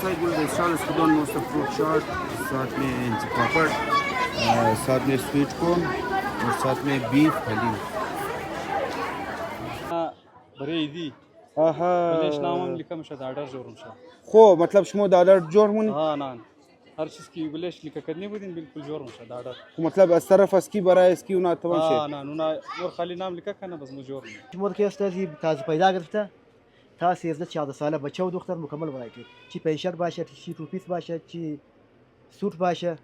गुल स्टॉल स्कूडन most fruit चाट, साथ में पापड़, साथ में स्वीट कॉर्न और साथ में बीफ हलीम. برای ایدی آها بلش نامم لیکم شد آردر جورم شد خب مطلب شما دادر جور مونی؟ ها نه هر چیز که بلش لیکه کدنی بودین بالکل جورم شد آردر خب مطلب از طرف اسکی برای اسکی اونا تمام ها شد. نه اونا نور خالی نام لیکه کنه بس مو جورم شما که استازی تازه پیدا گرفته تا 13 ساله بچه و دختر مکمل ولایتی چی پنشر باشه چی توپیس باشه چی سوت باشه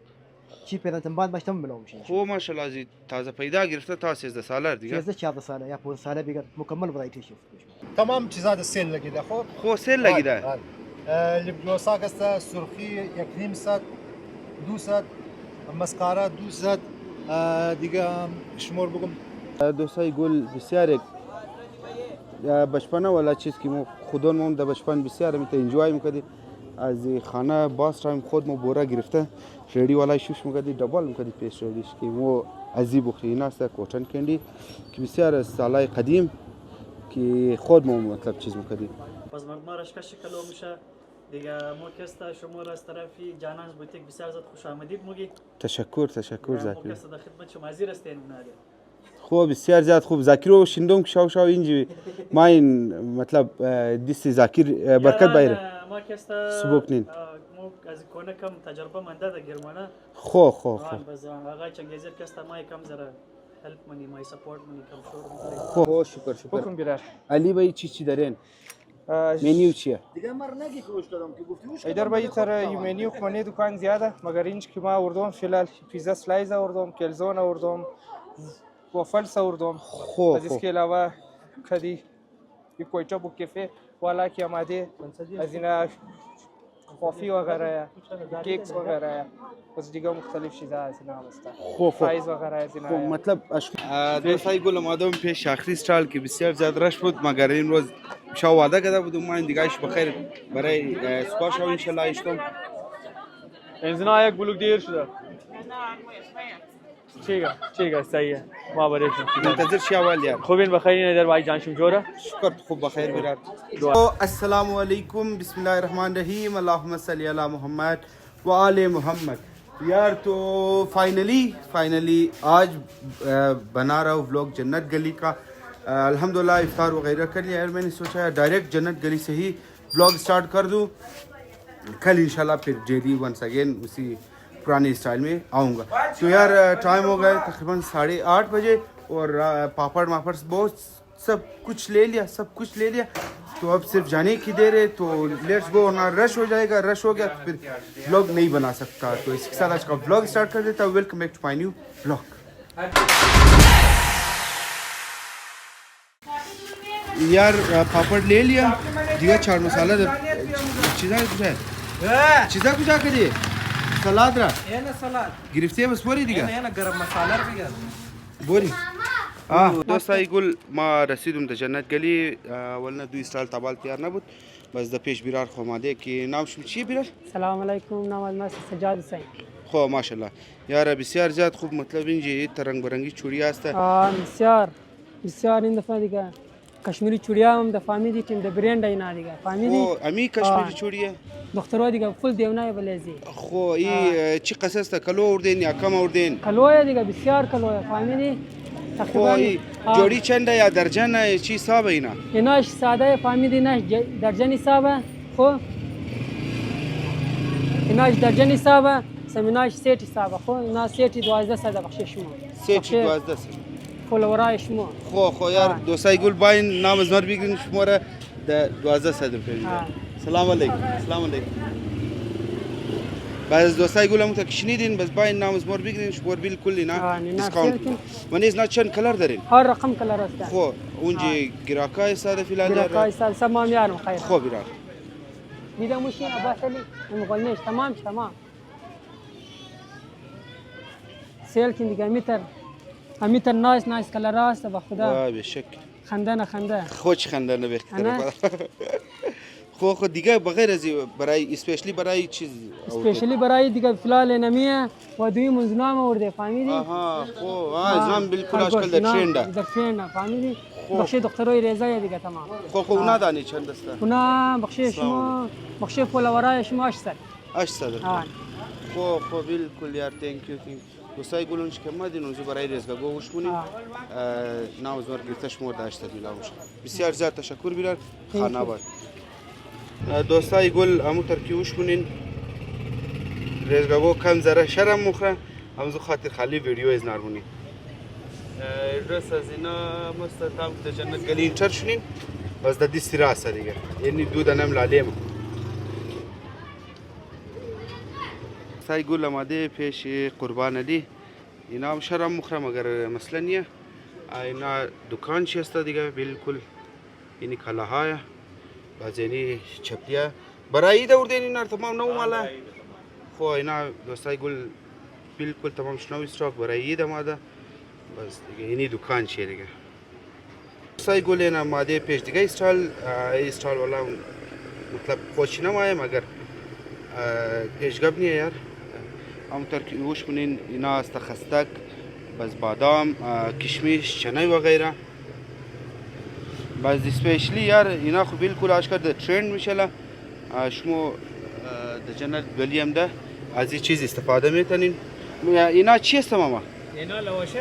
چی پرنتنبان باشه تمام بلوم میشه. خب ماشاءالله از تازه پیدا گرفته تا 13 ساله دیگه. 13 ساله یا 5 ساله بگیر مکمل ولایتی شد. تمام چیزا سیل لگیده خب خب سیل لگیده. لبگلوسا است سرخی 100 200 مسکارا 200 دیگه شمار بگم دوستای گل بسیار یک بچپنا ولا چیز که ما خودمون هم در بچپن بسیار میت انجوای میکردیم از خانه باز تایم خود ما بوره گرفته ریڈی والا شوش میکردیم دبال میکردیم پیش ریڈیش که ما ازی بخوری این است کوچن کندی که بسیار از سالهای قدیم که خود ما مطلب چیز میکردیم. باز مرمارش که شکل میشه دیگه ما کستا شما را از طرفی جانانز بوتیک بسیار زیاد خوش آمدید موگی. تشکر ما زاکر. کستا در خدمت شما حاضر هستیم نادر. خوب بسیار زیاد خوب زاکر رو شندم که شاو اینجی ما این مطلب دیست زاکر برکت بایر. ما کستا سبوکنین. ما از کنه کم تجربه منده در گرمانه. خو. باز آقای چنگیزر کستا ما کم زره هلپ منی مای سپورت منی کم شور خو شکر. حکم بیرار علی بایی چی دارین؟ منیو چیه؟ دیگه مر نگی کروش کردم که گفتی ایدر باید تر یمنی و خونه دکان زیاده مگر اینج که ما اردوم فعلا پیزا سلایز اردوم کلزون اردوم وافلز اردوم خو از اسکی علاوه کدی یک کویچا بو کافه والا کی آماده از اینا کافی وغیره کیکس وغیره از دیگه مختلف چیزا از اینا هست خو فرایز وغیره از خب اینا مطلب دوستای گل آمدم پیش آخری استال که بسیار زیاد رش بود مگر این روز شاو وعده کرده بودم ما این دیگهش بخیر برای سپاه شو انشالله اشتم بنزین یک بلوک دیر شده چیگه صحیحه ما برایشون منتظر شی اول یار خوبین بخیر در وای جانشم جوره شکر خوب بخیر بیرار السلام علیکم بسم الله الرحمن الرحیم اللهم صل علی محمد و آل محمد यार तो फाइनली आज बना रहा हूँ व्लॉग जन्नत गली का अल्हम्दुलिल्लाह इफ्तार वगैरह कर लिया यार मैंने सोचा है डायरेक्ट जन्नत गली से ही व्लॉग स्टार्ट कर दूँ कल इंशाल्लाह फिर डेली वंस अगेन उसी पुराने स्टाइल में आऊँगा तो यार टाइम हो गया तकरीबन 8:30 बजे और पापड़ बहुत सब कुछ ले लिया तो अब सिर्फ जाने की देर है तो लेट्स गो ना रश हो जाएगा रश हो गया तो फिर व्लॉग नहीं बना सकता तो इसके साथ आज का व्लॉग स्टार्ट कर देता हूँ welcome back to my new vlog यार पापड़ ले लिया दिया चाट मसाला चीज़ा कुछ करिए सलाद रहा गिरफ्ते बस बोरी दिया गरम मसाला बोरी دوستای گل ما رسیدم در جنت گلی ولنا دوی استال تابال تیار نبود بس در پیش بیرار خو آماده که نامش چیه بیرار سلام علیکم نام از سجاد حسین خو ماشاءالله یار بسیار زیاد خوب مطلب اینجا ترنگ برنگی چوری است بسیار این دفعه دیگه کشمیری چوریا هم د فامیلی تیم د برند اینا دیگه فامیلی امی کشمیری چوریه دخترو دیگه فول دیونه بلزی خو ای چی قصص تا کلو اردین یا کم اردین کلوه دیگه بسیار کلوه فامیلی خو جوڑی چنده یا درجن چی حساب اینا ایناش ساده فامیلی ناش درجن حسابه خو ایناش درجن حسابه سمیناش سیت حسابه خو اینا سیت 12 صد بخشش شما سیت 12 فولورای شما خو یار دوستای گل باین نام از نور بگیرین شماره د 1200 روپیه سلام علیکم بعض دوستای گلم تا کشنیدین بس باین نام از مور بگیرین شماره بالکل اینا دیسکاونت و نیز نه چند کلر دارین هر رقم کلر است خو اونجی گراکای ساده فلان گراکای ساده تمام یارم خیر خو بیرار دیدم مشین اباسلی مقولنش تمام سیل کن دیگه میتر نایس کلر است به خدا به شک خنده خوش خنده بهتره خو دیگه بغیر از برای اسپیشلی برای چیز اسپیشلی برای دیگه فلال نمیه و دوی منظم ورده فامیلی خو زمان بالکل آجکل در ترند فامیلی خب. بخش دخترای رضای دیگه تمام. خب اونا دانی چند است؟ اونا بخش سلام. شما بخش فولورای شما 800. 800. آه. خب بالکل یار تانکیو دوستای گلونش که ما دینو برای رزگاه گوش کنیم نامزور گرفتش مورد 800 میلاوش بسیار زیاد تشکر بیرار خانه آباد دوستای گل همو ترکیوش کنین رزگاه کم ذره شرم مخره همزو خاطر خالی ویدیو از نارمونی رس از اینا مستقام در جنت گلی انتر شنین باز در دیستی راسته دیگه یعنی دو دنم لالیم سای گل آماده پیش قربان علی اینا هم شرم مخره مگر مثلا نیه اینا دکان چی است دیگه بالکل اینی کلاهای باز اینی چپلیه برای عید آوردین اینا تمام نو مالا خو اینا دوستای گل بالکل تمام شنو استراک برای عید آماده بس دیگه اینی دکان چیه دیگه دوستای گل اینا آماده پیش دیگه استال والا مطلب خوشی نمایه مگر پیشگب نیه یار همونطور که اوش کنین اینا است خستک بس بادام کشمیش چنای و غیره بس اسپیشلی یار اینا خو بالکل آشکار در ترند میشه شما در جنت گلی هم ده از این چیز استفاده میتونین اینا چی است ماما؟ اینا لواشک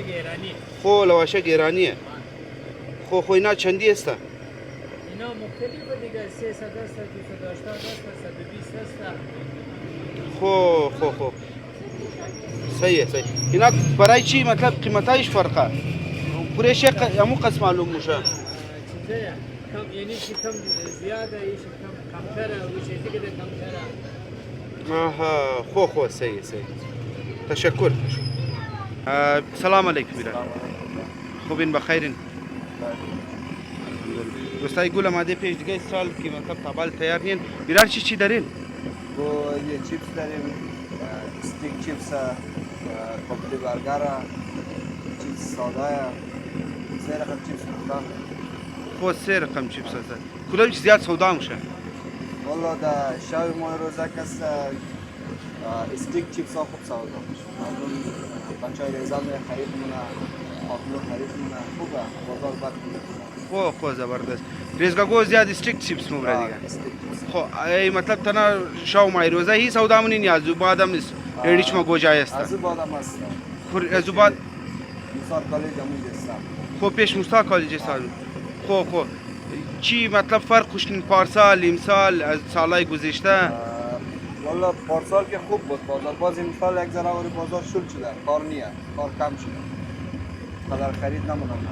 ایرانی. خو لواشک ایرانیه خو اینا چندی است؟ اینا مختلفه دیگه 300 است 280 است 120 است. خو صحیح اینا برای چی مطلب قیمتایش فرقه پورش همون قسم معلوم میشه چیزه کم یعنی چی کم زیاده ایش کم کمتره و چیزی که کمتره. آها خو صحیح تشکر سلام علیکم بیرا خوبین بخیرین دوستای گل آماده پیش دیگه سال که مطلب تابال تیار نین بیرار چی دارین؟ و یه چیپس داریم استیک چیپس کپلی برگر چیپس ساده 3 رقم چیپس میخوام خو 3 رقم چیپس هست کدام چیز زیاد سودا میشه؟ والا در شب ماه روزه کس استیک چیپس ها خوب سودا میشه مردم بچه های ریزان خرید مونه پاکلو خرید مونه خوبه بازار بد خو زبردست ریزگاگو زیاد استیک چیپس مبره دیگه خو ای مطلب تنا شاو مای روزه هی سودا منی نیاز بعدم ایدیش ما گوجای است از بعدم است از بعد مثال کالج همون هستم خو پیش مستا کالج است خو چی مطلب فرق خوشن پارسال امسال از سالهای گذشته والا پارسال که خوب بود بازار باز امسال یک ذره بازار شل شده کار نیه کار کم شده قدر خرید نمونم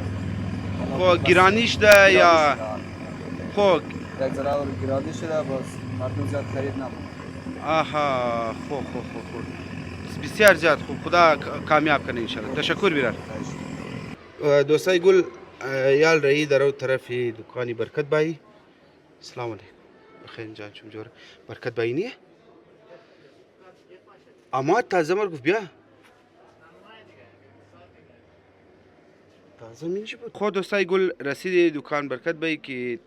خو گرانیش ده یا خو یک ذره گرانی شده باز مردم زیاد خرید نمونم آها خو بسیار زیاد خوب خدا کامیاب کنه انشالله تشکر بیرار دوستای گل یال رایی در طرف دکانی برکت بایی السلام علیکم بخیر جان چون جور برکت بایی نیه اما تازه مرگف بیا تازه منچی بود خود دوستای گل رسید دکان برکت بایی که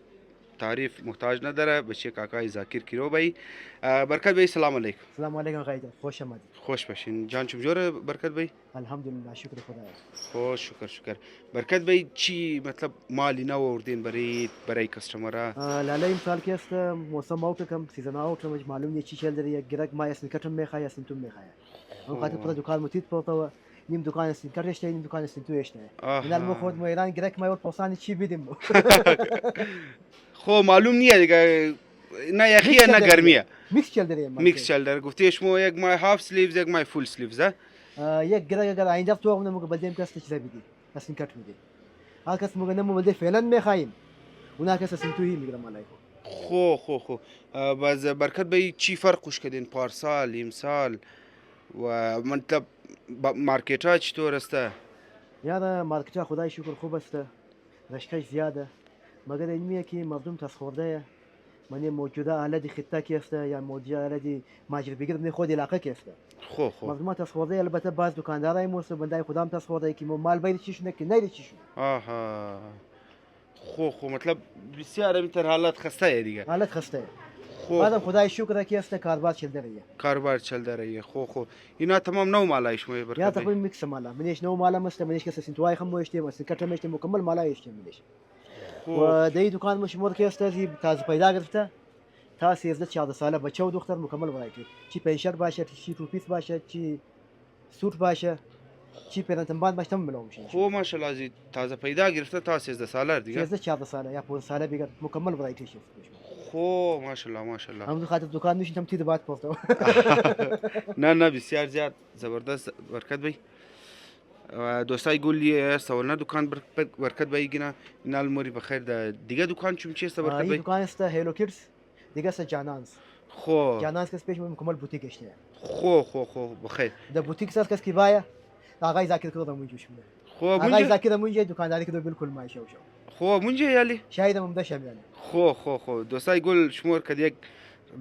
تعریف محتاج نداره بچه کاکای ذاکر کیرو بایی برکت بایی سلام علیکم سلام علیکم قایدر خوش آمدید خوش باشین جان چون جور برکت بایی الحمدلله شکر خدا خوش شکر برکت بایی چی مطلب مالی نو آوردین برای کستمرها لاله امسال که است موسم اوت کم سیزن اوت مش معلوم نیست چی چل داره یک گرک ما اسم کتم میخوای اسم تو میخوای اون خاطر پر دکان متید پورتو نیم دکان است کارش نیم دکان است تو اشته من الان خود ما ایران گرک ما پاسانی چی بدیم خو معلوم نیه دیگه نه یخیه نه گرمیه میکس چل داره میکس چل داره گفتی شما یک مای هاف سلیوز یک مای فول سلیوز یک گرک اگر آینده تو اون موقع بدیم کس چیزا بدی اسم کٹ میدی هر کس موقع نمو بده فعلا میخوایم اونا کس اسم تو هی میگرم علیکم خو باز برکت بایی چی فرقش کردین پارسال امسال و مطلب مارکت ها چطور است؟ یاد مارکت ها خدای شکر خوب است رشکش زیاده مگر علمیه که مردم تسخورده من موجوده علیه خطه کی است یا موجوده علیه ماجر بگیرد خود علاقه کی است خو مردم تسخورده البته بعض دکاندارای موسو بنده خودم تسخورده که مال باید چیشونه که نه چیشونه آها خو مطلب بسیار اینتر حالت خسته دیگه حالت خسته بعدم خدای شکر که است کاربار چل رही है کاربار چل رही है خو اینا تمام نو مالای شما या برکت تقریبا میکس مالا منیش نو مالا مست منیش کس سنتوای خم وشته مست کټه مشته مکمل مالا یشته منیش و دای دکان مشمول که است زی تازه پیدا گرفته تا 13 ساله بچو دختر مکمل ورایتی چی پنشر باشه چی توپیس باشه چی سوت باشه چی پرنتنبان باشه تم ملوم شه خو ماشاءالله از تازه پیدا گرفته تا 13 ساله دیگه 13 ساله یا 15 ساله بگیر مکمل ورایتی شه خو ماشاءالله ماشاءالله هم خاطر دکان میشین تم تید بات پورته نه بسیار زیاد زبردست برکت بی دوستای گلی سوالنا دکان برکت بی گینا اینال موری بخیر دیگه دکان چون چی است برکت این بی دکان است هلو کیدز دیگه است جانانز خو جانانز کس پیش مکمل بوتیک اشته خو بخیر د بوتیک سر کس کی بایا آقای زاکر کو دمون جوش میده خو آقای مونجه زاکر دمون جه دکانداری که بالکل ما شو خو مونجه یالی شاید هم ده شمیال خو دوستای گل شمور کد یک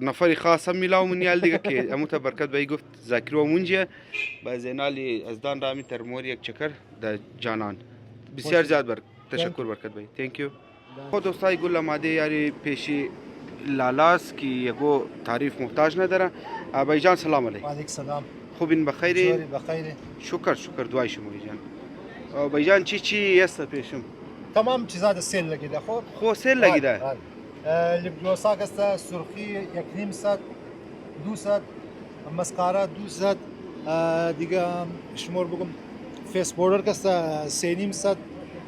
نفری خاص هم میلاو من یال دیگه که امو تا برکت بی گفت ذاکر و مونجه با زینالی از دان رامی تر مور یک چکر د جانان بسیار زیاد تشکر برکت بی تhank you خود دوستای گل آماده یاری پیشی لالاس کی یگو تعریف محتاج نداره آبای جان سلام علیکم وعلیکم سلام خوبین بخیر بخیر شکر دعای شما جان آبای جان چی است پیشم تمام چیزا سیل لگیده خب خو سیل لگیده لبگلوساک است سرخی 1.5 200 مسکارا 200 دیگه شمار بگم فیس پودر است 3.5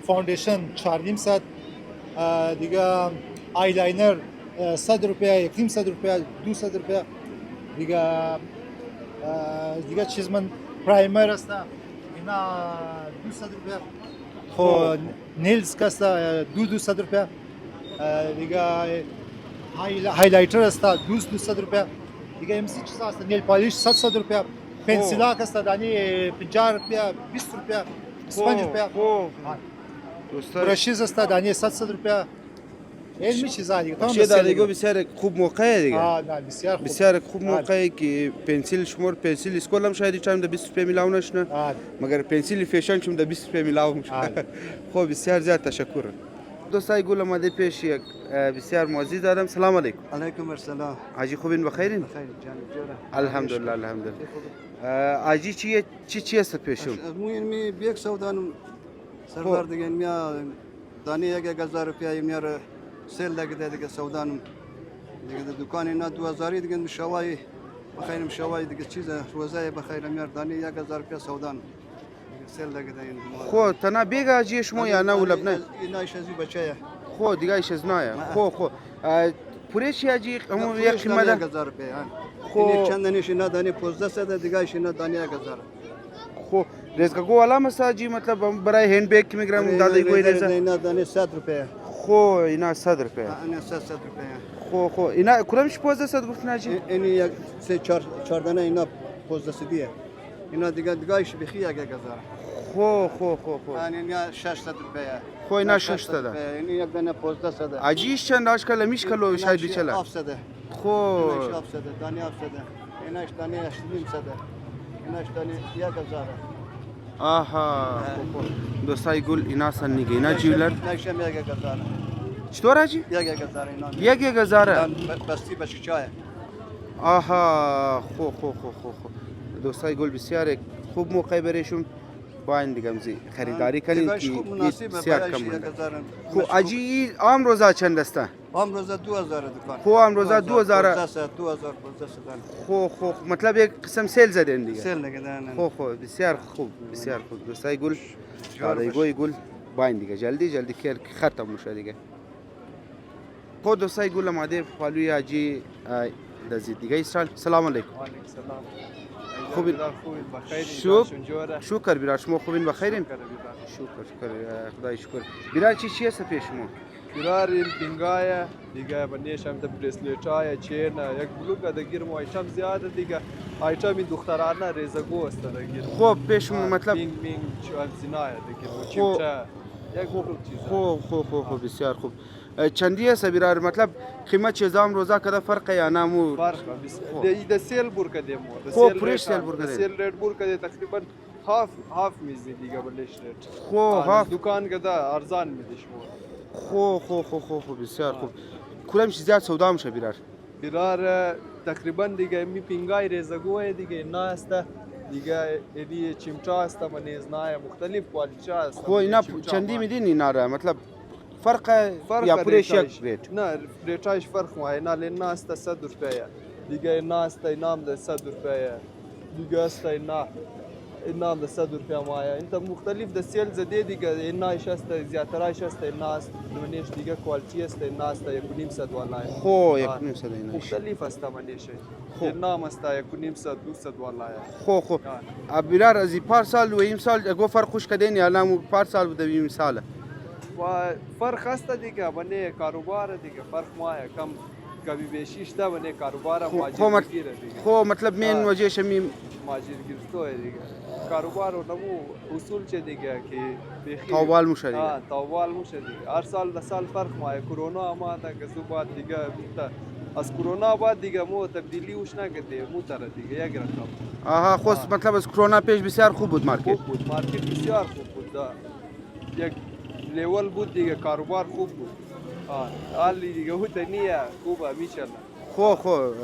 فاوندیشن 4.5 دیگه آیلاینر 100 روپیه 1.5 روپیه 200 روپیه دیگه چیز من پرایمر است اینا 200 روپیه خو نیلز است 200 روپیه دیگه هایلایتر است 200 روپیه دیگه امسی چیز است نیل پالیش 700 روپیه پنسیلاک است دانی 50 روپیه 20 روپیه 25 روپیه برشیز است دانی 700 روپیه علمی چیزا دیگه تمام چه دیگه بسیار خوب موقعه دیگه نه بسیار خوب موقعه که پنسیل شمور پنسیل اسکول هم شاید چند 20 روپیه میلاو نشنه مگر پنسیل فیشن چون 20 روپیه میلاو میشه خب بسیار زیاد تشکر دوستای گل آمده پیش یک بسیار معزز دارم سلام علیکم علیکم السلام حاجی خوبین بخیرین بخیر جان جوره الحمدلله حاجی چی است پیشم مو می بیک سودانم سرور دیگه میا دانی 1000 روپیه میاره سیل لگیده دیگه سودانم دیگه دکان اینا 2000 دیگه مشوای بخیر مشوای دیگه چیز روزای بخیر میار دانی 1000 روپیه سودان سیل لگیده این خو تنا بیگ حاجی شما یا نه ولبنه اینا ایش از بچه خو دیگه ایش از نه خو پوریش حاجی همون یک قیمت 1000 روپیه خو چند نیش اینا دانی 1500 دیگه ایش اینا دانی 1000 خو رزق گو والا مساجی مطلب برای هند بیگ کی میگرام دادی کوئی رزق اینا دانی 100 روپیه خو اینا 100 روپیه اینا 100 روپیه خو اینا کلمش 1500 گفتن حاجی این یک 4 دانه اینا 1500 دیه اینا دیگه ایش بخی 1000 خو یعنی اینا 600 روپیه خو اینا 600 این یک دانه 1500 عجیش چند داش کلا میش کلو شاید بیچلا 700 خو اینا 700 دانی 700 اینا دانی 800 اینا دانی 1000 آها دوستای گل اینا سنیگه اینا جیولر نشم 1000 چطور حاجی 1000 اینا 1000 بستی بچه چای آها خو دوستای گل بسیار خوب موقع برشون با این دیگه مزی خریداری کنید که بسیار کم مونده خو اجی عام روزا چند است عام روزا 2000 دکان خو عام روزا 2000 2000 خو مطلب یک قسم سیل زدن دیگه سیل نگدن خو بسیار خوب دوستای گل دارای گل با این دیگه جلدی که ختم میشه دیگه خود دوستای گل آماده پالوی حاجی دزید دیگه اسرائیل سلام علیکم خوبین شکر بیرار شما خوبین بخیرین شکر خدای شکر بیرار چی است پیش شما بیرار این پینگای دیگه بنیش هم بریسلیتای چین یک بلوک دگیر مو ایتم زیاده دیگه ایتم این دخترانه ریزگو است دگیر خب پیش مطلب پینگ چوال زینای دگیر چیپچا یک بلوک چیزا خب بسیار خوب چندی است بیرار مطلب قیمت چیزام روزا کده فرق یا نامو فرق د سیل بور کده مو خب پریش سیل بور کده سیل ریت بور کده تقریبا هاف میزی دیگه بلش ریت خب هاف دکان کده ارزان میدیش مو خب بسیار خوب کلم زیاد سودا میشه بیرار بیرار تقریبا دیگه می پینگای ریزگوه دیگه اینا هسته دیگه ایدی چیمچا هسته من ایزنای مختلف کوالیتی هسته خو اینا چندی میدین اینا را مطلب فرق یا پورش یک ریت؟ نه ریتایش فرق ماه اینا لینا هسته 100 روپیه دیگه اینا هسته اینا هم ده 100 روپیه دیگه هسته اینا هم ده 100 روپیه ماه انت مختلف ده سیل زده دیگه اینا ایش هسته زیادترایش هسته اینا هست منیش دیگه کوالیتی هسته اینا هسته 1.5 والا خو 1.5 اینا مختلف هسته منیش اینا هم هسته 1.5 200 والا خو بیرار از پارسال و این سال گو فرق خوش کدین یا نام پارسال و دویم ساله و فرق هسته دیگه بنه کاروبار دیگه فرق ماه کم کمی بیشی شده بنه کاروبار ماجر گیره دیگه خو مطلب مین وجه شمی ماجر گیرتو دیگه کاروبار و نمو اصول چه دیگه که بخیر تاوال موشه دیگه تاوال موشه دیگه هر سال ده سال فرق ماه کرونا ما تا گزو بعد دیگه از کرونا بعد دیگه مو تبدیلی وش نکرده مو تر دیگه یک رقم آها خو مطلب از کرونا پیش بسیار خوب بود مارکت مارکت بسیار خوب بود یک لیول بود دیگه کاروبار خوب بود حالی دیگه بود نیه خوبه میشالله خو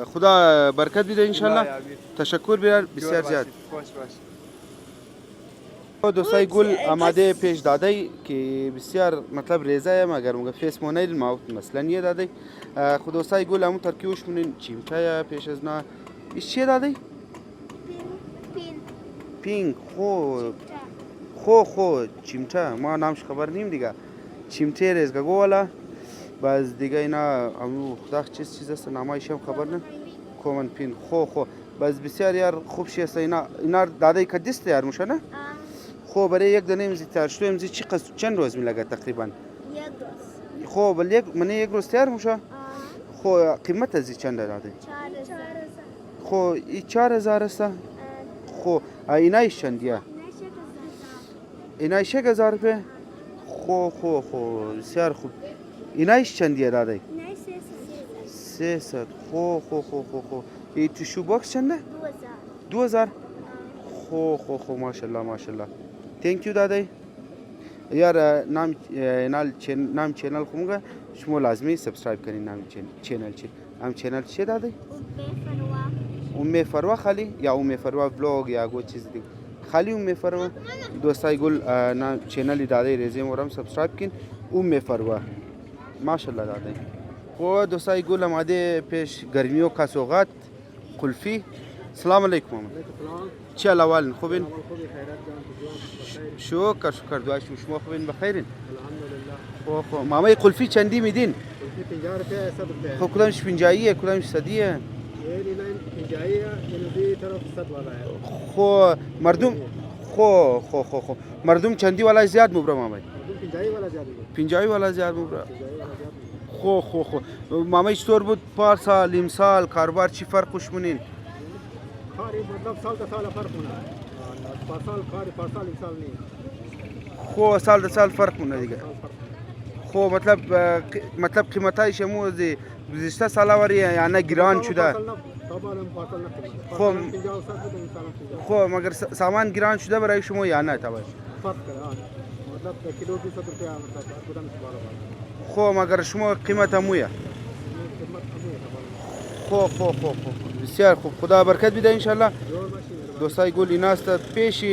خدا برکت بده انشالله تشکر بیار بسیار زیاد خوش باش دوستای گل آماده پیش داده که بسیار مطلب ریزه مگر مگه فیس مونیل ما مثلا یه داده خود دوستای گل همون ترکیوش مونین چیمچه پیش از نا ایش چیه داده؟ پینگ خو چیمچه ما نامش خبر نیم دیگه چیمچه ریزگاه والا باز دیگه اینا همون خدا چیز است نامایش هم خبر نه کومن پین خو باز بسیار یار خوب شیست اینا داده کدیست یار موشه نه؟ خو برای یک دانه امزی تیار شده امزی چند روز میلگه تقریبا؟ یک روز خو بل یک روز تیار موشه؟ خو قیمت ازی چند داده؟ 4000 خو ای 4000 است؟ خو اینایش چندیه؟ اینایش 1000 روپه؟ خو بسیار خوب اینایش چندیه داده؟ 300 خو ای توشو باکس چنده؟ 2000 خو ماشاءالله thank you داده یار نام چینل خومگه شما لازمی سبسکرایب کنین نام چینل چی داده؟ ام فروا خالی یا ام فروا بلاگ یا گو چیز دیگه خالی ام فروا دوستای گل نام چینلی داده ریزیم ورم سبسکرایب کن ام فروا ماشاءالله داده و دوستای گل آماده پیش گرمیو کا سوغات کلفی السلام علیکم چی الاوال خوبین؟ شکر دعای شما خوبین بخیرین؟ الحمدلله مامای قلفی چندی میدین؟ قلفی 50 روپیه 100 روپیه خب کدامش 50 کدامش 100 این 50 این طرف 100 والا خو مردم خو مردم چندی والا زیاد مبرم مامای 50 والا زیاد مبرم خو مامای چطور بود پارسال امسال کاروبار چی فرقش مونین؟ کاری مطلب سال تا سال فرق مونه پارسال کاری پارسال امسال نی خو سال تا سال فرق مونه دیگه خو مطلب قیمتایش مو از گذشته سالا وری یعنی گران شده خو مگر سامان گران شده برای شما یا نه تابع فرق مطلب کیلو 200 روپیه مطلب کدام خو مگر شما قیمت مویه خو بسیار خوب خدا برکت بده انشالله دوستای گل این است پیش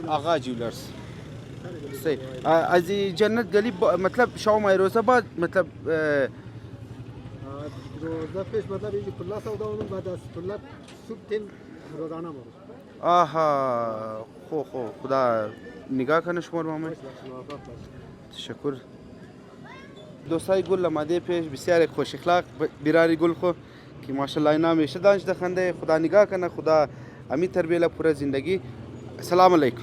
آقا جولرز از جنت گلی مطلب شام روزه بعد مطلب روزه پیش مطلب اینجا کلا سودا اونم بعد از کلا صبح تین روزانه مو آها خو خدا نگاه کنه شما ماما تشکر دوستای گل آماده پیش بسیار خوش اخلاق بیراری گل خو که ماشاءالله اینا همیشه دانش دخنده خدا نگاه کنه خدا امی تربیه له پورا زندگی السلام علیکم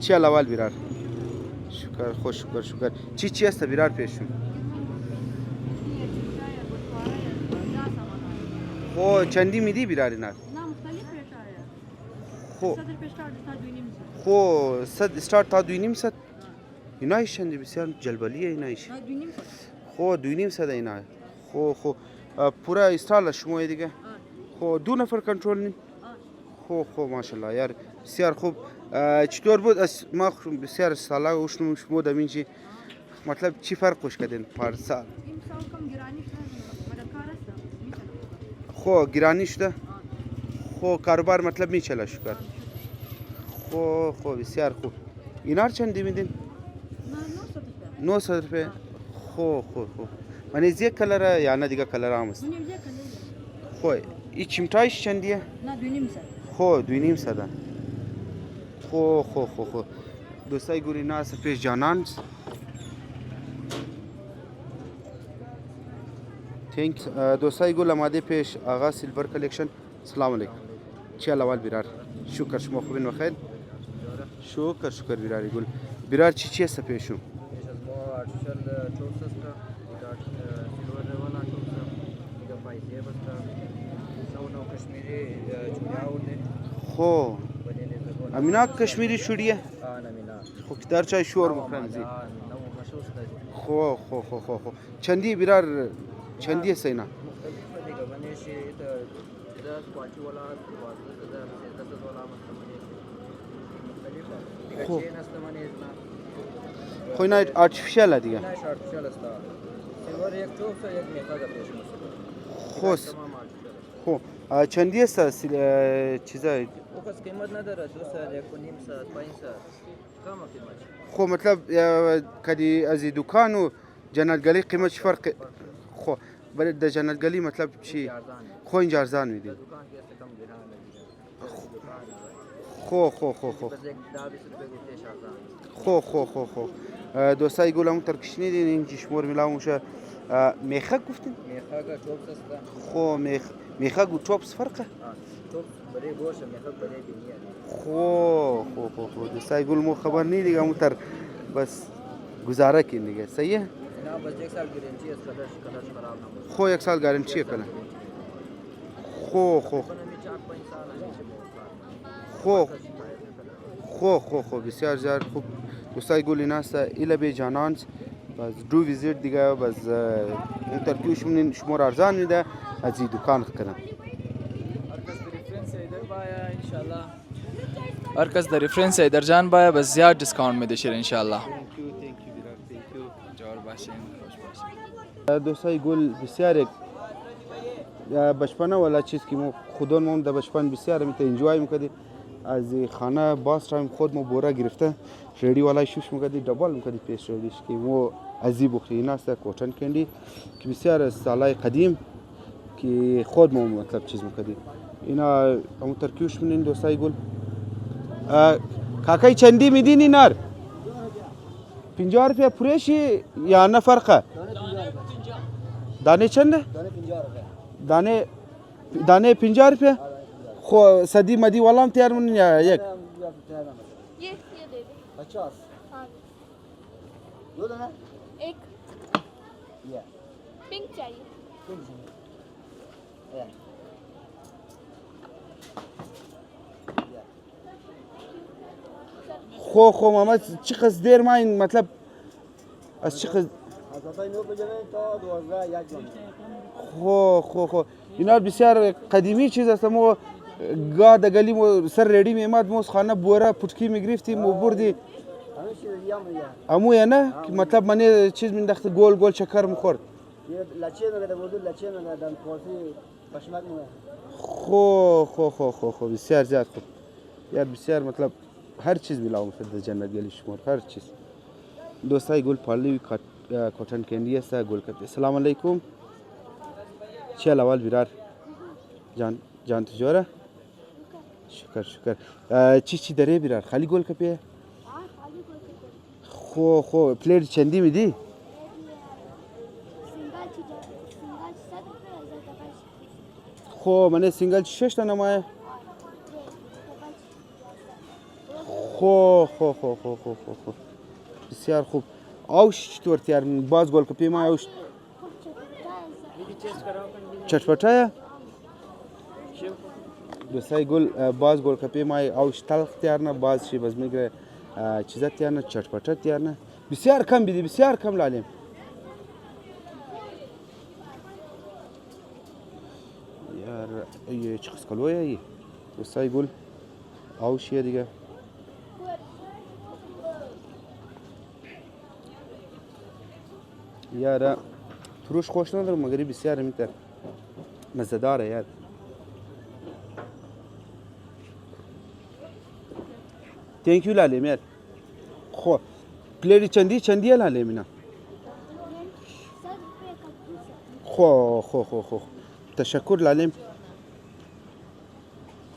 چی الاول بیرار شکر خوش شکر چی است بیرار پیشون خو چندی میدی بیراری نه خو صد استارت تا 2.5 اینایش چندی بسیار جلبالیه اینایش خو 2.5 اینا خو پورا استال شما دیگه خو 2 نفر کنترل نیم خو ماشاءالله یار بسیار خوب چطور بود ما بسیار سالا وشنو شما دمینچی مطلب چی فرق کش کردین پارسال امسال کم گرانی خو گرانی شده. خو کاروبار مطلب میچله شکر. خو بسیار خوب. اینار چندی میدین؟ 900 روپیه. خو من از یک کلره یا نه دیگه کلر هم است؟ خو این چمتایش چندیه؟ نه 2.5 خو 2.5 خو دوستای گوری نه است پیش جانان. تhanks دوستای گل آماده پیش آقا سیلور کلکشن. سلام علیکم. چه اول بیرار شکر شما خوبین و خیر. شکر بیراری گل بیرار چی است پیشو؟ خو امینا کشمیری چوریه؟ خو کدار چای شور مخنزی. خو چندی بیرار چندی سینا؟ خو اینا آرتفیشیل دیگه. خو چندی است چیزا؟ قیمت نداره 2.5 ساعت 5 ساعت کم قیمت. خو مطلب کدی از دکان و جنتگلی قیمت چه فرق؟ خو ولی در جنتگلی مطلب چی؟ خو اینجا ارزان میدی. خو دوستای گلم ترکشنی دین این شمور میلاومشه میخه گفتین؟ میخه چوبس است. خو میخه گو چوبس فرقه؟ چوبس برای گوشه میخه برای بینیه. خو دوستای گل مو خبر نی دیگه مو تر بس گزاره کین دیگه صحیح؟ نه بس 1 سال گارانتی است کلش خراب نمیشه. خو 1 سال گارانتی کله. خو بسیار زیاد خوب. دوستای گل این است ایله به جانان باز دو ویزیت دیگه باز اون ترکیوش من شمار ارزان میده از این دکان کردم. هر کس در رفرنس در جان باید بس زیاد دیسکاونت میده شیر ان شاء الله. جوار باشین خوش باشین. دوستای گل بسیار بچپنا ولا چیز که ما خودمون ما در بچپن بسیار میت انجوای میکردیم. از خانه باز تایم خود ما بورا گرفته ریڈی والا شوش میکردیم دبال میکردیم پیش ریڈیش که ما ازی بخوری این است کوتن کندی که بسیار سالای قدیم که خود ما مطلب چیز میکردیم. اینا اون ترکیوش منین دوستای گل کاکای چندی میدین اینار 50 روپیه پورشی یا نه فرقه؟ دانه چنده؟ دانه 50 روپیه. خو صدی مدی والام تیار من یا یک؟ ये दे दे 50 हाँ दो दाना एक ये पिंक चाहिए خو ماما چقدر دیر ما این مطلب از چقدر از 9 بجه تا 12 یک خو اینا بسیار قدیمی چیز است. ما گاه در گلی مو سر ریڈی میمد مو خانه بورا پټکی میگرفتیم و بردی امو یا نه مطلب من چیز من داخل گل شکر میخورد. لچه نگه بود لچه نگه دن پاسی پشمک نگه. خو بسیار زیاد خوب یار بسیار مطلب هر چیز میلاوم در جنت گلی شمار هر چیز. دوستای گل پالی کاتن کندی است گل کپی. سلام علیکم. چه اول بیرار جان تجاره شکر چی داره بیرار خالی گل کپی. خو پلیت چندی میدی؟ خو من سینگل 6 تا نمایه. خو بسیار خوب. آوش چطور تیار باز گل کپی ما آوش چटपटा دوستای گل باز گل کپی ما آوش تلخ تیار نه باز شی باز میگه چیزا تیار نه چटपटा تیار نه بسیار کم بیدی بسیار کم لالیم. یار ای چه قسکلویه ای دوستای گل آوشیه دیگه. یاره تروش خوش ندارم مگری بسیار میتر مزه‌داره یار. Thank you لالیم یار. خو پلیری چندی لالیم اینا. خو تشکر لالیم.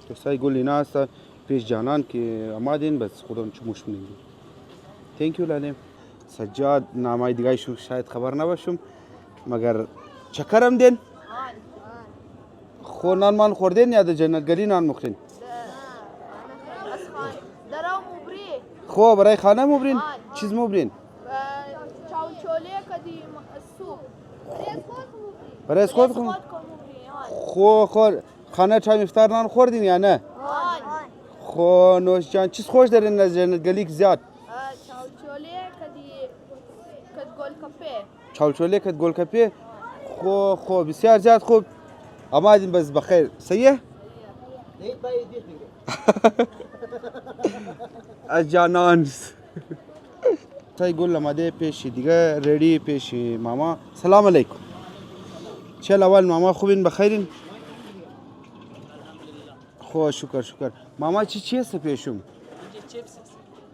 دوستای گل اینا هست پیش جانان که آمدین بس خودم چموش می‌نیم. Thank you لالیم. سجاد نامای دیگه شو شاید خبر نباشم مگر چکرم دین. خو نان مان خوردین یا د جنت گلی نان مخین؟ خو برای خانه مبرین؟ چیز مبرین؟ چاوچوله کدی سوپ برای از خود خو خانه چای افطار نان خوردین یا نه؟ خو نوش جان چیز خوش دارین از جنت گلی که زیاد؟ چاوچوله کد گل کپی خو بسیار زیاد خوب آمدین بس بخیر صحیح؟ از جانان تای گل آمده پیش دیگه ریڈی پیش ماما. سلام علیکم. چل اول ماما خوبین بخیرین؟ خو شکر ماما چی هست پیشم؟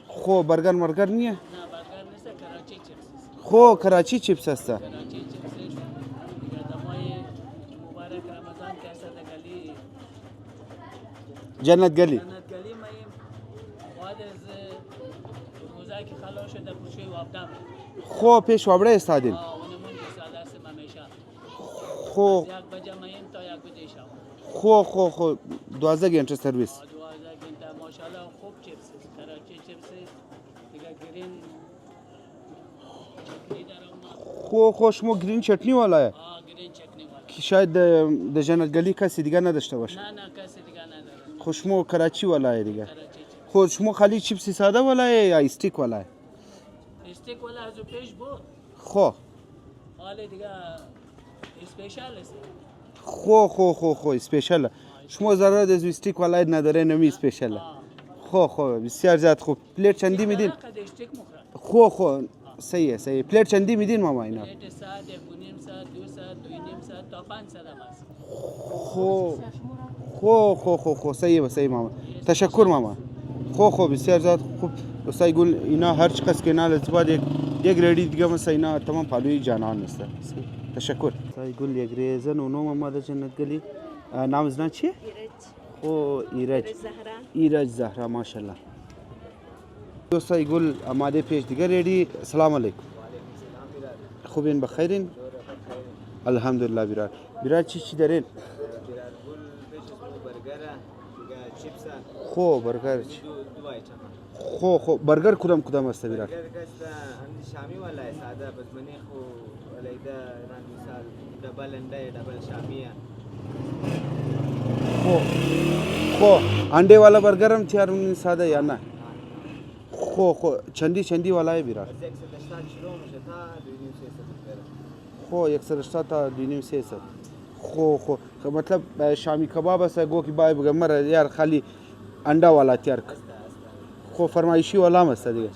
خو برگر مرگر نیه؟ خو کراچی چیپس هست. جنت گلی خو پیش وابره استادین خو 12 گنټه سرویس خو شما گرین چटनी والا है कि शायद د جنت گلی کسی دیگه نداشته باشه. نه کسی دیگه نداره. خو شما کراچی والا है دیگه. خو شما خالی چیپس ساده والا है یا استیک والا है؟ استیک والا از پیش بود. خو حالا دیگه اسپیشال است. خو اسپیشال. شما ضرورت از استیک والا نداره نمی اسپیشال. خو بسیار زیاد خوب. پلیت چندی میدین؟ خو صحیح پلیت چندی میدین ماما اینا؟ پلیت 100 1.5 ساعت 2 ساعت 2.5 ساعت تا 5 ساعت است. خو صحیح ماما. تشکر ماما. خو بسیار زیاد خوب. دوستای گل اینا هر چی قصد کنال از بعد یک ریڈی دیگه مثلا اینا تمام پالوی جانان است. تشکر. دوستای گل یک ریزن و نام آمده جنت گلی. نام از چیه؟ ایرج زهرا ماشاءالله. دوستای گل آماده پیش دیگه ریڈی. سلام علیکم. خوبین بخیرین؟ الحمدلله بیرار چی دارین؟ خو برگر خو برگر کدام است بیرار؟ شامی والا ہے سادہ بس بنی خو علیحدہ ران مثال ڈبل انڈے ڈبل شامیہ خو انڈے والا برگر هم چیار ساده یا نه؟ خو چندی والا ہے بیرار؟ 180 شروع میشه تا 2.5 خو 180 تا 2.5 خو مطلب شامی کباب است گو کی بای بگمر یار خالی انڈا والا تیار خو فرمایشی والا هم است دیگه.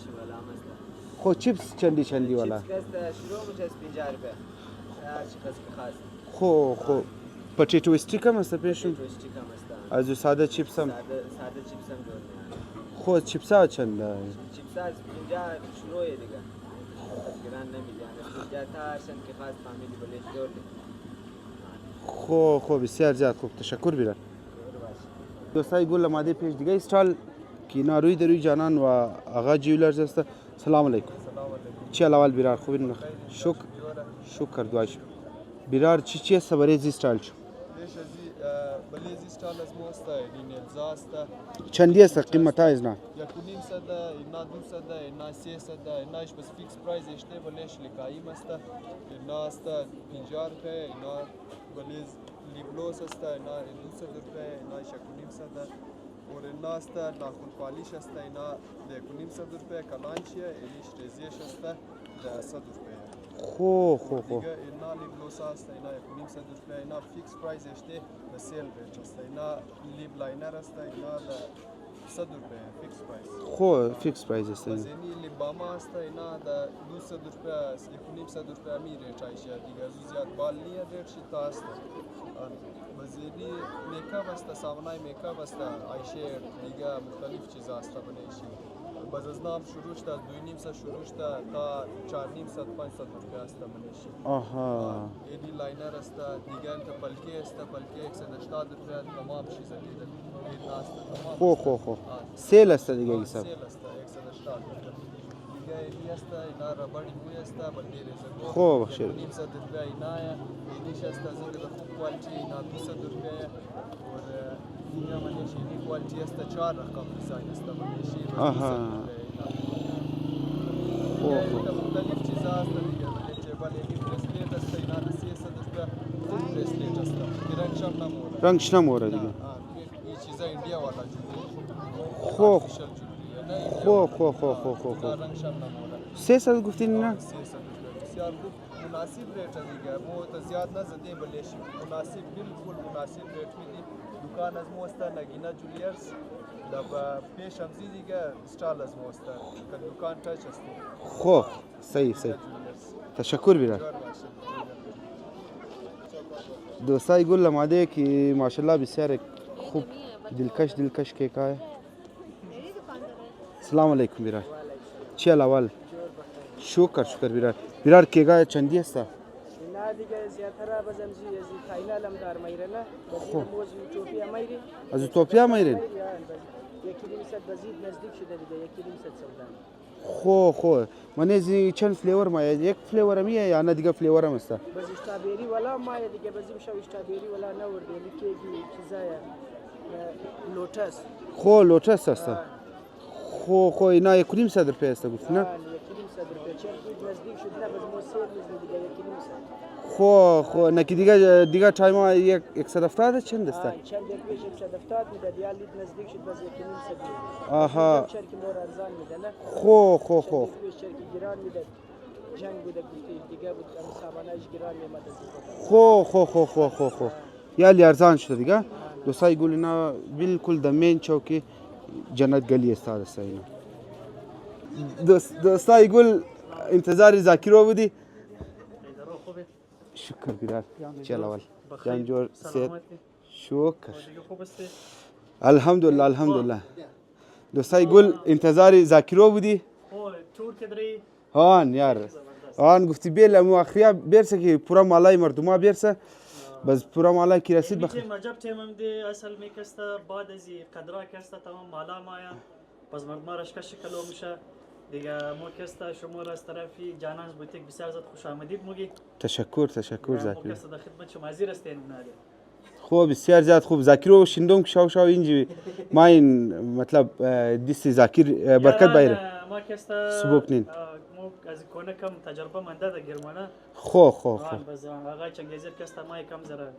خو چیپس چندی والا چیپس شروع میشه از 50 روپیه هر چی خاص. خو پوتیتو استیک هم است پیشم؟ از ساده چیپس هم؟ ساده چیپس هم داریم. خو چیپس ها چند؟ چیپس از 50 شروع دیگه. گران نمیده. از 50 تا شن که خاص فامیلی بلیش داریم. خو بسیار زیاد خوب. تشکر بیرار. دوستای گل آماده پیش دیگه استال که ناروی دروی جانان و آقا جیولرز است. سلام علیکم. چی الاول بیرار خوبین؟ شکر دعایش. بیرار چی است برای استال چو؟ بلیز استال از موست اینلزا است. چندی است قیمت ها از نه؟ 1.5 سده اینا 2 سده اینا 3 سده ایناش بس فیکس پرایس اشته بلیش لکایم است. اینا است 50 روپیه اینا بلیز لیبلوس است اینا 200 روپیه اینا 1.5 سده اور اینا است ناخن پالیش است اینا 1.5 روپیه کلانچیه ایش ریزیش است 100 روپیه. خو دیگه اینا لیبلوس است اینا 1.5 روپیه اینا فیکس پرایس اشته به سیل ریت است اینا لیب لاینر است اینا 100 روپیه فیکس پرایس. خو فیکس پرایس است. زنی لیباما است اینا 200 روپیه 1.5 روپیه می ریت ایش دیگه زیاد بال نیه ریت شیت است. زیدی میکاپ است، سامانای میکاپ است، آیشیر دیگه مختلف چیزا است بنیشی. باز از نام شروع شد، 2.5 شروع شد تا 4.5 500 روپیه است بنیشی. آها. ایدی لاینر است، دیگه انت پلکی است، پلکی 180 روپیه تمام چیزا دیده. این است تمام. خو سیل است دیگه این سب. سیل است 180 روپیه. دیگه ایدی است، اینا رباری موی است، بلدی رزگو. خو بخشید. 200 روپیه اینایه. ایدیش است از اینکه خوب کوالیتی اینا 200 روپیه. و دیگه منیش ایدی کوالیتی است 4 رقم دیزاین است منیشی. آها. دیگه مختلف چیزا است دیگه. چه بالی برسلیت است اینا 300 روپیه. فول برسلیت است. که رنگشم نموره. رنگش نموره دیگه. این چیزا ایندیا والا جوری. خو رنگشم نموره. 300 گفتین نه؟ 300 روپیه. بسیار خوب مناسب ریت دیگه. مو تا زیاد نزدی بلیشی. مناسب بالکل مناسب ریت میدی. دکان از موستا نگینا جولیرز. دب پیش همزی دیگه استال از موستا. که دکان تاچ است. خو صحیح. تشکر بیرار. دوستای گل آماده که ماشاءالله بسیار خوب دلکش کیک आहे. السلام علیکم بیرار. چی اول؟ شکر بیرار کیک چندی است؟ نه دیگه زیاتره بزمزی از تایلال هم دار میرنه. بزید موز توپیا میری. از توپیا میرین؟ 1.5 بزید نزدیک شده دیگه 1.5 خو من از چند فلیور ما یک فلیور میه یا نه دیگه فلیور هم است؟ بز استابری ولا ما دیگه بزیم شو استابری ولا نه ورده لیکیگی چیزای لوتس. خو لوتس است. خو اینا 1.5 روپیه است گفت نه؟ 1.5 روپیه چند نزدیک شد نه بز موسیر دیگه 1.5. خو نه که دیگه تایم 170 چند است؟ چند پیش 170 میداد یا لید نزدیک شد بز 1.5. آها. شرکی مور ارزان میده نه؟ خو شرکی گران میده. جنگ بوده دیگه بود سامانش گران میاد. خو یا ارزان شده دیگه. دوستای گل اینا بالکل د مین چوکی جنت گلی است اینا. دوستای گل انتظار زاکیرو بودی. شکر بیرار. چل اول. جان جور سید. شکر. الحمدلله. دوستای گل انتظار زاکیرو بودی. تور کدری. هان یار. آن گفتی بیل مو اخریا برسه که پورا مالای مردما برسه. بس پورا مالا کی رسید بخیر مجب تمام دی اصل میکسته بعد از قدرا کسته تمام مالا مایا باز مردمارش کش کلو میشه دیگه مو کسته شما را از طرفی جانانز بوتیک بسیار زیاد خوش آمدید موگی تشکر زاکر زاکر مو کسته در خدمت شما حاضر هستین نادی خوب بسیار زیاد خوب زاکرو شندم شاو اینجی ما این مطلب دیستی زاکر برکت بایر ما کسته سبوکنین از کنه کم تجربه منده در گرمانه خو بس آقا چنگیزر کسته مای کم زره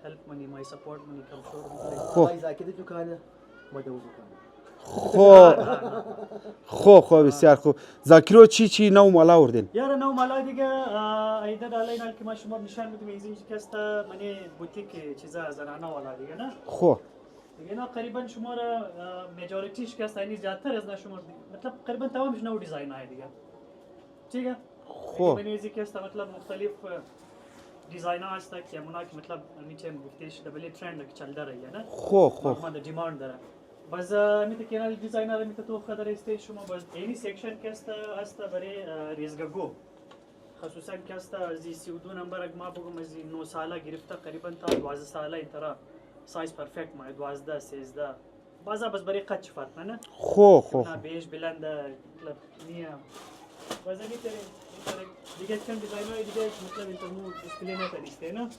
هلپ منی مای سپورت منی کم شور خو زاکر دکانه ما دو خو بسیار خوب زاکرو چی نو مالا وردین یار نو مالا دیگه ایده دالای نال که ما شما نشان میدیم اینجا کسته منی بوتیک چیزا زنانه والا دیگه نه خو دیگه نه قریبا شما را میجوریتیش کسته اینی زیادتر از شما مطلب قریبا تمامش نو دیزاین های دیگه ठीक है خو منیزی که است مطلب مختلف دیزاین ها است که مناک مطلب میتونم گفتیش دبلی ترند که چل داره نه خو ما دیماند داره باز میت کنال دیزاینر میت تو خدر است شما باز اینی سیکشن که است برای ریزگو خصوصا که است از 32 نمبر ما بگم از 9 ساله گرفته قریبا تا 12 ساله اینطرا سایز پرفکت ما 12 13 باز برای قد فرق نه خو بیش بلند مطلب نیا باز دیگه چند دیزاین های دیگه مطلب اینترمو دیسپلی نتونسته نه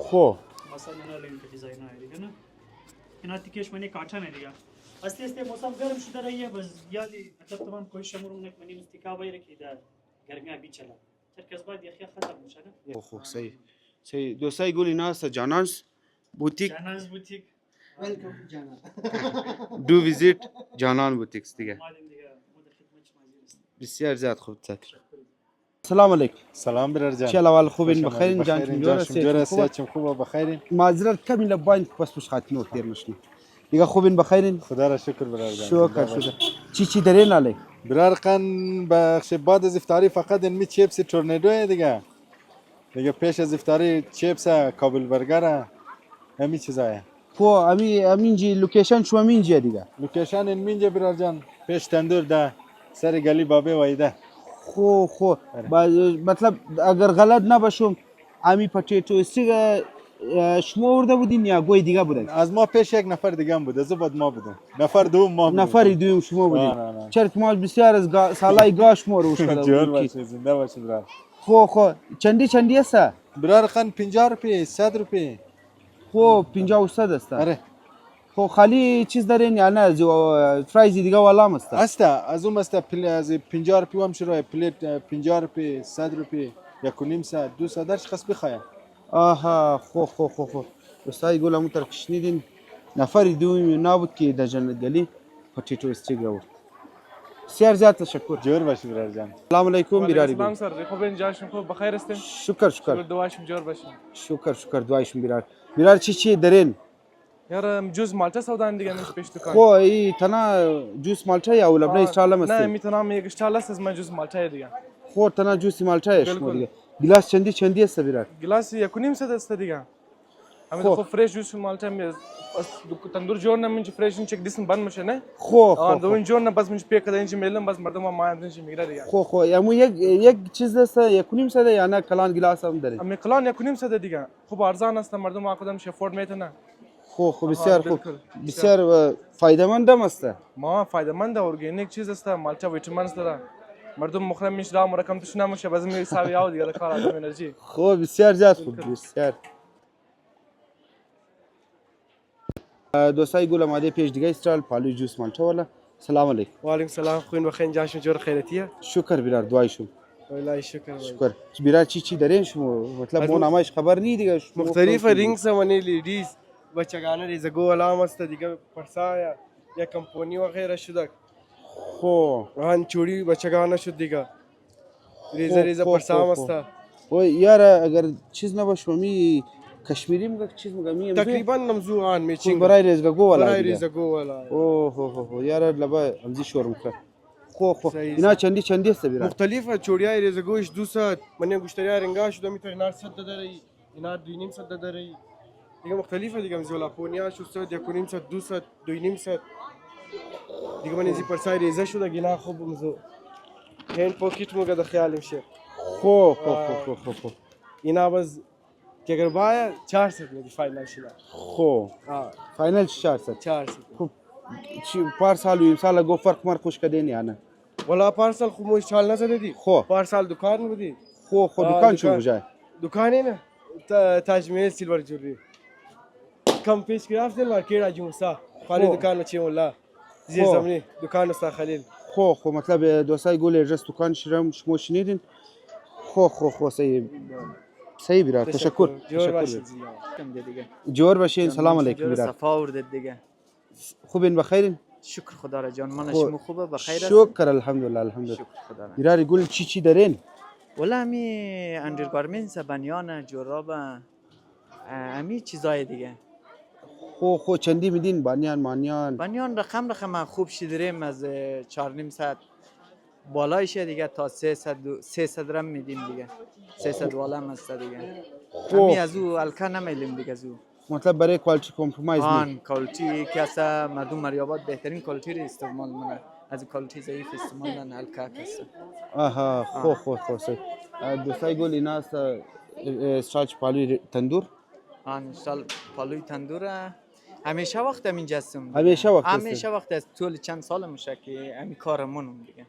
خو مثلا نه لینک دیزاین های دیگه نه اینا تیکش منی کاټن دیگه استی موسم گرم شده رਹੀه بس یادی مطلب تمام کوئی شمرون نک منی مستیکا وایره کی دا گرمی ابی چلا ترکز بعد یخی ختم میشه نه خو صحیح دوستای گل اینا است جانانز بوتیک ویلکم جانان دو ویزیت جانان بوتیکس دیگه بسیار زیاد خوب تشکر سلام علیکم سلام برادر جان چه اول خوبین بخیرین جان جور است خوبه بخیرین معذرت کمی بانک پس خاطر نو تیر نشنی دیگه خوبین بخیرین خدا را شکر برادر جان شکر چی دارین علی برادر قن بخش بعد از افطاری فقط این می چیپس تورنادو دیگه پیش از افطاری چیپس کابل برگر همین چیزایه. خو همینجی لوکیشن شما همینجیه دیگه. لوکیشن این مینجا برار جان پیش تندور ده سر گلی بابه وایده. خو مطلب اگر غلط نباشم امی پتیتو استیگ شما ورده بودین یا گوی دیگه بودن؟ از ما پیش یک نفر دیگه هم بود، از بعد ما بودم. نفر دوم ما بودیم. نفر دوم شما بودین. چرت ما بسیار از سالای گاش ما روش کرده جور باشه زنده باشه برار. خو چندی است؟ برار خان 50 روپیه 100 روپیه. خو 50 و 100 است. آره. خو خالی چیز دارین یا نه فرایز دیگه والا است؟ از اون است از 50 روپیه هم شروع پلیت 50 روپیه 100 روپیه 1.5 ساعت 2 ساعت درش خاص بخوایم. آها خو دوستای گلمون طرف شنیدین نفر دومی نبود که در جنت گلی پتیتو استیگ آورد. بسیار زیاد تشکر. جور باشه برار جان. سلام علیکم بیراری. سلام سر خوب اینجاشون خوب بخیر هستین؟ شکر. دعاشم جور باشه. شکر دعایشون بیرار چی دارین؟ یار جوز مالتا سودان دیگه میش پیش دکان. خو ای تنا جوس مالتا یا ولا بنا استعلام است؟ نه میتونم یک استعلام است از من جوز مالتا دیگه. خو تنا جوس مالتا شما دیگه. گلاس چندی است بیرار؟ گلاس 1.5 ساعت است دیگه. همین خو فرش جوس مالتا می تندور جور نمیشه فرش این چک دیسن بند میشه نه؟ خو دو این جور نه بس میشه پیک کردن میلم بس مردم ما اینجا میگیره دیگه. خو یامو یک چیز است 1.5 ساعت یا نه کلان گلاس هم دارین؟ امی کلان 1.5 ساعت دیگه. خوب ارزان است مردم ما خودم افورد میتونه. خو بسیار خوب بسیار فایده مند است. ما فایده مند ارگانیک چیز است مالتا ویتامین است داره. مردم مخرم میش را مرکم توش نمیشه باز می حسابی او دیگه کار آدم انرژی. خو بسیار زیاد خوب بسیار. دوستای گل آماده پیش دیگه استرال پالو جوس مالتا والا. سلام علیکم. و علیکم سلام خوین بخیر جاشون جور خیرتیه. شکر بیرار دعایشون. والله شکر. بیرار چی دارین شما مطلب ما نمایش خبر نی دیگه. مختلف رینگ سمانی لیدیز بچگانه ریزگو علام است دیگه پرسایا یا کمپانی و غیره شده. خو آن چوری بچگانه شد دیگه. ریزه پرسام است. و یار اگر چیز نباشه می کشمیری میگه چیز میگه می تقریبا نمزو آن میچینگ برای ریزگو والا برای ریزگو والا اوه یار لبا امزی شور میکنه خو اینا چندی است بیرا مختلف چوریای ریزگوش 200 من گوشتری رنگاش دو میتر نار صد داره اینا 2.5 ساعت داره دیگه مختلفه دیگه مزولا پونیا شو 1.5 ساعت 200 2.5 ساعت دیگه من زی پرسای ریزه شده گینا خوب مزو هند پاکیت مگه د خیال میشه خو اینا باز که اگر باید 400 میدی فاینال شده خو فاینال 400 خوب چی پارسال و امسال گو فرق خوش کدین یا نه والا پارسال خوب مشکل نزده دی خو پارسال دکان بودی خو دکان چون بجای دکانی نه تاج سیلور جوری کم پیش گرفت دل مارکت اجوسا خالی دکان چی والله زیر زمینی دکان است خلیل خو مطلب دوستای گل ادرس دکان شرم شما شنیدین خو صحیح بیرار تشکر جور باشین سلام علیکم بیرار صفا ورد دیگه خوبین بخیرین شکر خدا را جان من شما خوبه بخیر شکر الحمدلله شکر خدا بیرار گل چی دارین والا امی اندرگارمنتس بنیان جوراب امی چیزای دیگه خو چندی میدین بنیان رقم خوب شدریم از 4.5 ساعت بالایشه دیگه تا 300 رم میدیم دیگه 300 والا هم است دیگه امی از او الکا نمیلیم دیگه از او مطلب برای کوالیتی کمپرومایز نی کوالیتی که اصلا مردم مریابات بهترین کوالیتی رو استعمال منه از کوالیتی ضعیف استعمال نن الکا کسه آها خو دوستای گل اینا است استراچ پالوی تندور استال پالوی تندور همیشه وقت همین جستم همیشه وقت از طول چند سال میشه که همین کارمونم دیگه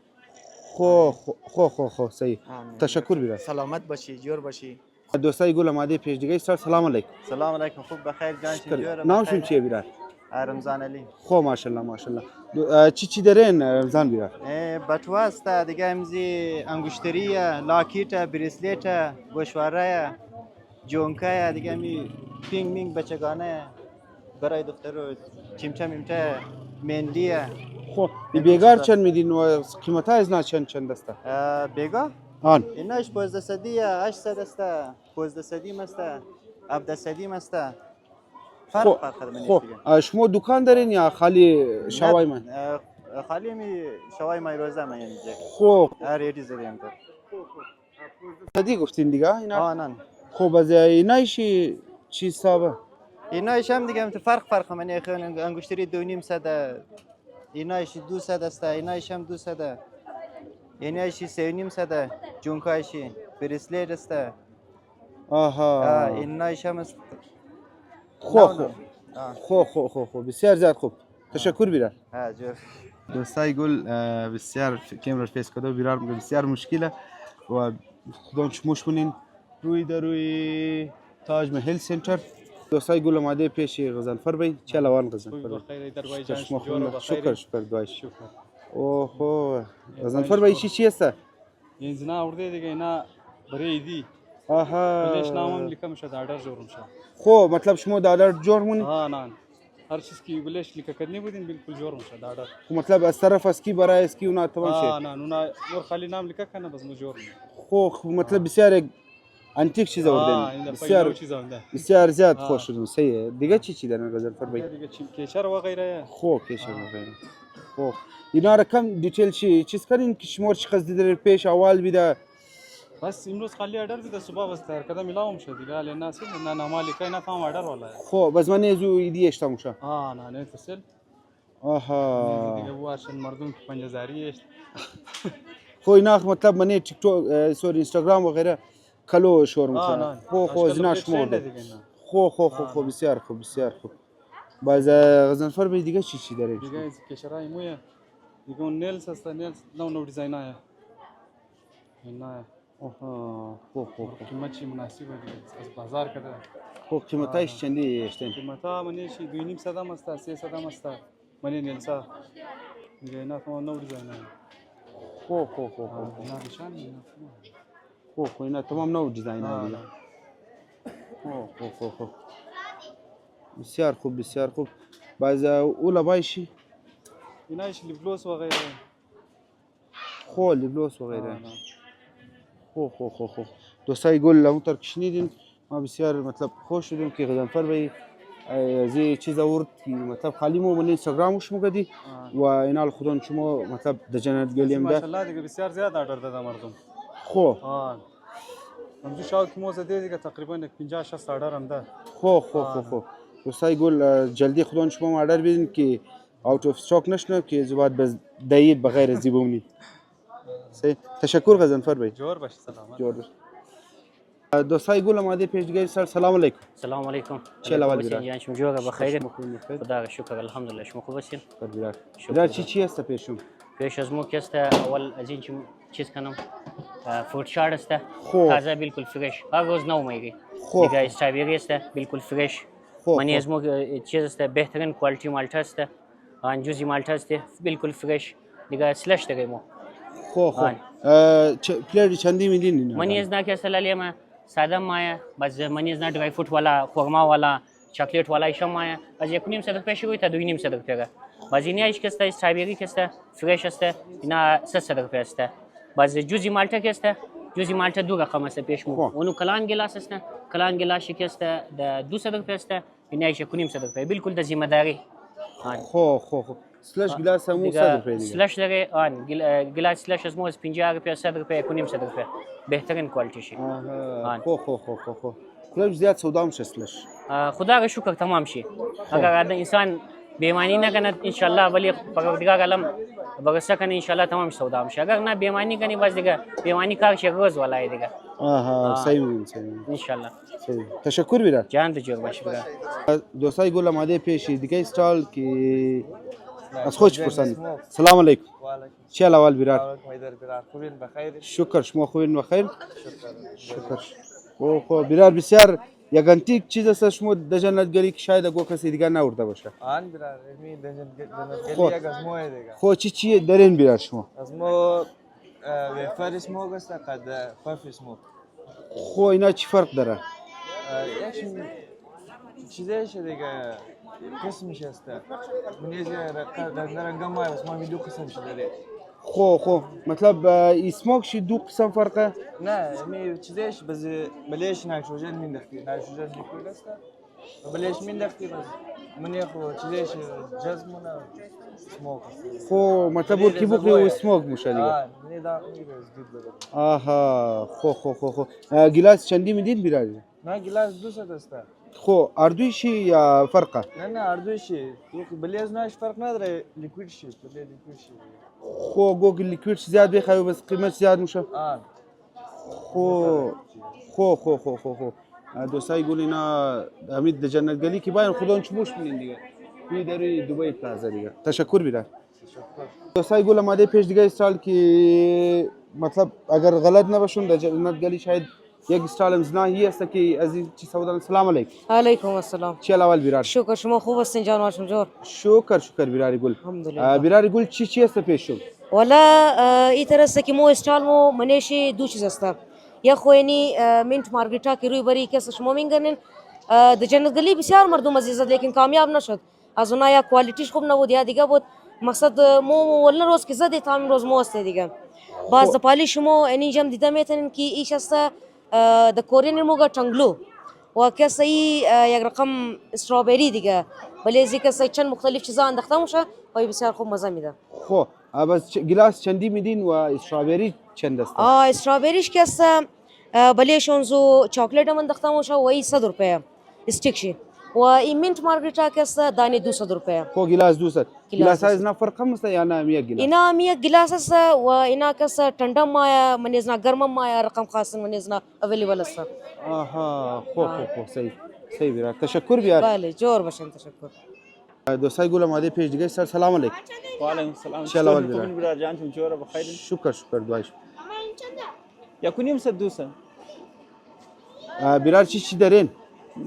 خو صحیح تشکر بیرار سلامت باشی جور باشی دوستای گل آماده پیش دیگه استاد سلام علیکم سلام علیکم خوب بخیر جان چطور نامشون چیه بیرار رمضان علی خو ماشاءالله چی دارین رمضان بیرار بطوه است دیگه امزی انگشتری لاکیت بریسلیت گوشواره جونکه دیگه می پینگ بچگانه برای دختر چمچه مندیه خو بیگار چند میدین و قیمت ها از نه چند است بیگار آن ایناش 1500 800 است 1500 است 1700 است فرق دیگه شما دکان دارین یا خالی شوای من خالی می شوای ما روزه من اینجا خو ریدی زدیم تو گفتین دیگه اینا نه خب از اینایشی چی حسابه اینایش هم دیگه فرق هم یعنی انگشتری 2.5 اینایش 200 است اینایش هم 200 یعنی ایشی 3.5 جونکایشی بریسلت است آها اینایش هم است خوب بسیار زیاد خوب تشکر بیرار ها جور دوستای گل بسیار کیمرا فیس کدو بیرار میگه بسیار مشکله و خودتون شموش کنین روی تاج محل سنتر دوستای گل آماده پیش غزنفر بی چلوان غزنفر شکر دوایش اوه غزنفر بی چی است این زنا ورده دیگه اینا برای ایدی آها بلش نامم لیکم شد آردر جورم شد خب مطلب شما دادر جور مونی نه هر چیز کی بلش لیکا کدنی بودین بالکل جورم شد آردر مطلب از طرف اسکی برای اسکی اونا تمام شد نه اونا ور خالی نام لیکا کنه بس مجور خب مطلب بسیار انتیک چیز آوردن بسیار زیاد خوش شدم صحیح دیگه چی دارن غزنفر بی دیگه کیچر و غیره خب کیچر و غیره خب اینا رقم دیتیل چیز کردین که شما چی قصدی در پیش اول بیده بس امروز خالی آردر بیده صبح بس تر کدام میلاوم شد دیگه الان ناس نه نمالی که نه فهم آردر والا خب بس من ازو ایدی اشتم شد نه تصل آها دیگه واشن مردم که 5000 است خو اینا مطلب من تیک توک سور اینستاگرام و غیره کلو شور میکنه خو زناش مرده خو بسیار خوب باز غزنفر به دیگه چی داره دیگه کشرای مویه دیگه اون نیلز هست نیلز نو دیزاین های اینا خو قیمت چی مناسبه دیگه از بازار کده خو قیمتایش چندی اشتن قیمتا منیشی 2.5 صدام است 3 صدام است منی نیلزا دیگه اینا نو دیزاین های خو اینا نشان خو اینا تمام نو دیزاین های دیگه خو بسیار خوب باز اولا بایشی اینایش لیبلوس و غیره لیبلوس و غیره خو دوستای گل اونطور که شنیدین ما بسیار مطلب خوش شدیم که غزنفر بی از این چیز آورد که مطلب خالی مو من اینستاگرامش مگدی و اینا خودن شما مطلب د جنت گلیم ده ماشاءالله دیگه بسیار زیاد آردر داده مردم خو همجو شاو که موزه دیگه تقریبا 50-60 آردر هم ده خو دوستای گل جلدی خودن شما آردر بدین که اوت اف استاک نشنه که زباد بس دایید بغیر از زیبونی تشکر غزنفر بی جور باش سلامت جور دوستای گل آماده پیش دیگه سلام علیکم سلام علیکم چه اول بیرار یعنی شما جوگا بخیر خدا شکر الحمدلله شما خوب هستین بیرار چی است پیشم پیش از مو کست اول از این چیز کنم فروت شارت است تازه بالکل فرش هر روز نو میگی دیگه استرابری است بالکل فرش منی از مو چیز است بهترین کوالیتی مالتا است جوزی مالتا است بالکل فرش دیگه سلش داریم خو پلیر چندی میدین منی از ناکه سلالیما ساده مایا بس منی از نا ड्राई फ्रूट वाला خورما वाला چاکلیت वाला ایشم مایا از 1.5 روپیه شوی تا 2.5 روپیه باز اینیا ایش کسته استرابری کسته فرش است اینا 300 روپیه است باز جوزی مالتا کسته جوزی مالتا دو رقم است پیش مو اونو کلان گلاس است کلان گلاس کسته د 200 روپیه است اینا ایش 1.5 روپیه بالکل د ذمہ داری خو سلش گلاس هم 100 روپیه دیگه سلش داره گلاس سلش از مو 50 روپیه 100 روپیه 1.5 روپیه بهترین کوالیتی شی خو کلش زیاد سودا میشه سلش خدا را شکر تمام شي اگر انسان بیمانی نکنه ان شاء الله ولی پروردگار عالم برسه کنه ان شاء الله تمام سودا میشه اگر نه بیمانی کنی بس دیگه بیمانی کار شي روز ولای دیگه صحیح ان شاء الله تشکر بیرار جان د جوړ باشه دوستای گل آماده پیش دیگه استال که از خوش پرسند سلام علیکم چه اول بیرار خوبین بخیر شکر شما خوبین بخیر شکر خو بیرار بسیار یک انتیک چیز است شما د جنت گلی که شاید گو کسی دیگه نورده باشه بیرار می جنت گلی یک از مو دیگه خو چی دارین بیرار شما از مو وفر اسمو است قد پف اسمو خو اینا چی فرق داره یک چیزش دیگه قسمش است منیز رنگم ما اسمو می دو قسم شده خو مطلب اسموک شي دو قسم فرقه نه می چیزش بس بليش نيتروجين مندختی نيتروجين لیکوید است بليش مندختی بس منی خو چیزش جزمونه اسموک خو مطلب ورکی بخوری و اسموک میشه دیگه منی دا میگه آها خو گلاس چندی میدید بیرار نه گلاس 200 است خو اردویشی یا فرقه؟ نه اردوشی تو بلیز ناش فرق نداره لیکوید شی تو لیکوید شی خو گوگل لیکوید زیاد بخوای بس قیمت زیاد میشه. خو دوستای گل اینا امید د جنت گلی که باید خدا چموش بینین دیگه توی دری دبی پلازا دیگه. تشکر بیرا دوستای گل آماده پیش دیگه استال که مطلب اگر غلط نباشم در جنت گلی شاید یک استال امزناهی است که عزیز چی سودان سلام علیکم. علیکم السلام. چی اول بیرار؟ شکر شما خوب هستین جانور شمجور؟ شکر بیراری گل. الحمدلله. بیراری گل چی است پیش شد؟ والا این طرح است که مو استال مو منیشی دو چیز است. یا خوینی منت مارگریتا که روی بری که شما میگنین د جنت گلی بسیار مردم عزیز لیکن کامیاب نشد. از اونها یا کوالیتیش خوب نبود یا دیگه بود. مقصد مو ولا روز که زدی تام روز مو است دیگه. باز پالی شما اینی جم دیدم میتونن که ایش است د کورین موگا چنگلو و کسی یک رقم استرابری دیگه ولی زی کسی چند مختلف چیزا انداخته میشه و بسیار خوب مزه میده. خب بس گلاس چندی میدین و استرابری چند است؟ استرابریش که است ولی شونزو چاکلیت هم انداخته میشه و ای 100 روپیه استیک شی و این منت مارگریتا که است دانه 200 روپیه. خب گلاس 200. گلاس از نه فرق هم است یا نه یک گلاس؟ اینا یک گلاس است و اینا که است ٹھنڈا مایا منیزنا گرم مایا رقم خاص منیزنا اویلیبل است. آها خب صحیح بیار. تشکر بیار. بله جور باشین تشکر. دوستای گل آماده پیش دیگه سر سلام علیکم. و علیکم السلام. چلا بیار. بیار جان چون جوره بخیر. شکر دعایش. یکونیم صد دوست. بیار چی دارین؟